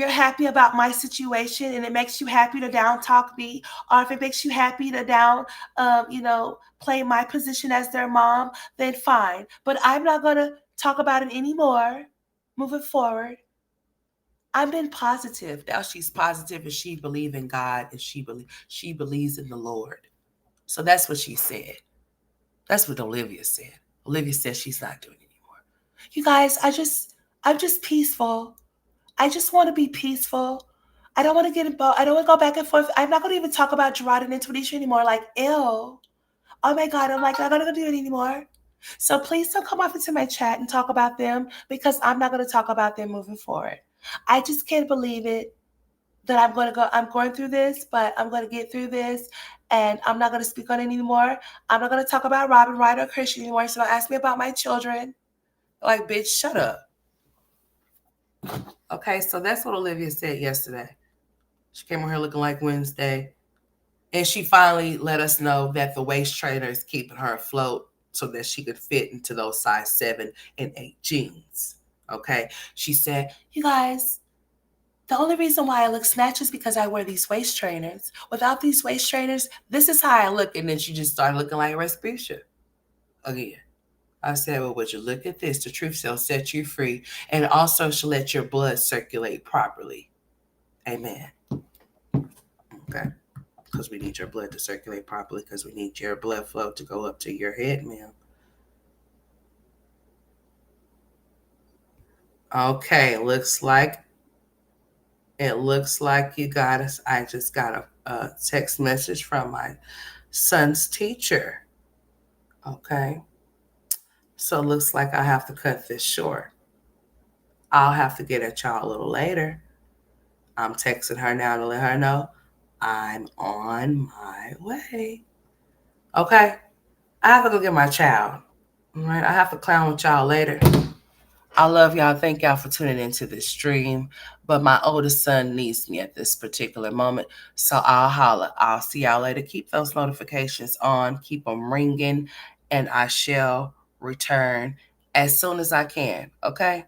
happy about my situation and it makes you happy to down talk me, or if it makes you happy to down, play my position as their mom, then fine. But I'm not going to talk about it anymore. Moving forward, I've been positive. Now she's positive and she believes in God and she believes in the Lord. So that's what she said. That's what Olivia said. Olivia says she's not doing it anymore. You guys, I'm just peaceful. I just want to be peaceful. I don't want to get involved. I don't want to go back and forth. I'm not going to even talk about Gerard and Tanisha anymore. Like, ew. Oh my God. I'm not going to do it anymore. So please don't come off into my chat and talk about them because I'm not going to talk about them moving forward. I just can't believe it. that I'm going through this, but I'm going to get through this, and I'm not going to speak on it anymore. I'm not going to talk about Robin Wright or Christian anymore, so don't ask me about my children. Like, bitch, shut up. Okay, so that's what Olivia said yesterday. She came on here looking like Wednesday, and she finally let us know that the waist trainer is keeping her afloat so that she could fit into those size 7 and 8 jeans. Okay, she said, you guys, the only reason why I look snatched is because I wear these waist trainers. Without these waist trainers, this is how I look. And then she just started looking like Respucia again. I said, well, would you look at this? The truth shall set you free, and also shall let your blood circulate properly. Amen. Okay. Because we need your blood to circulate properly, because we need your blood flow to go up to your head, ma'am. Okay, it looks like you got us. I just got a text message from my son's teacher. Okay. So it looks like I have to cut this short. I'll have to get at y'all a little later. I'm texting her now to let her know I'm on my way. Okay. I have to go get my child. All right. I have to clown with y'all later. I love y'all. Thank y'all for tuning into this stream. But my oldest son needs me at this particular moment. So I'll holla. I'll see y'all later. Keep those notifications on, keep them ringing, and I shall return as soon as I can. Okay?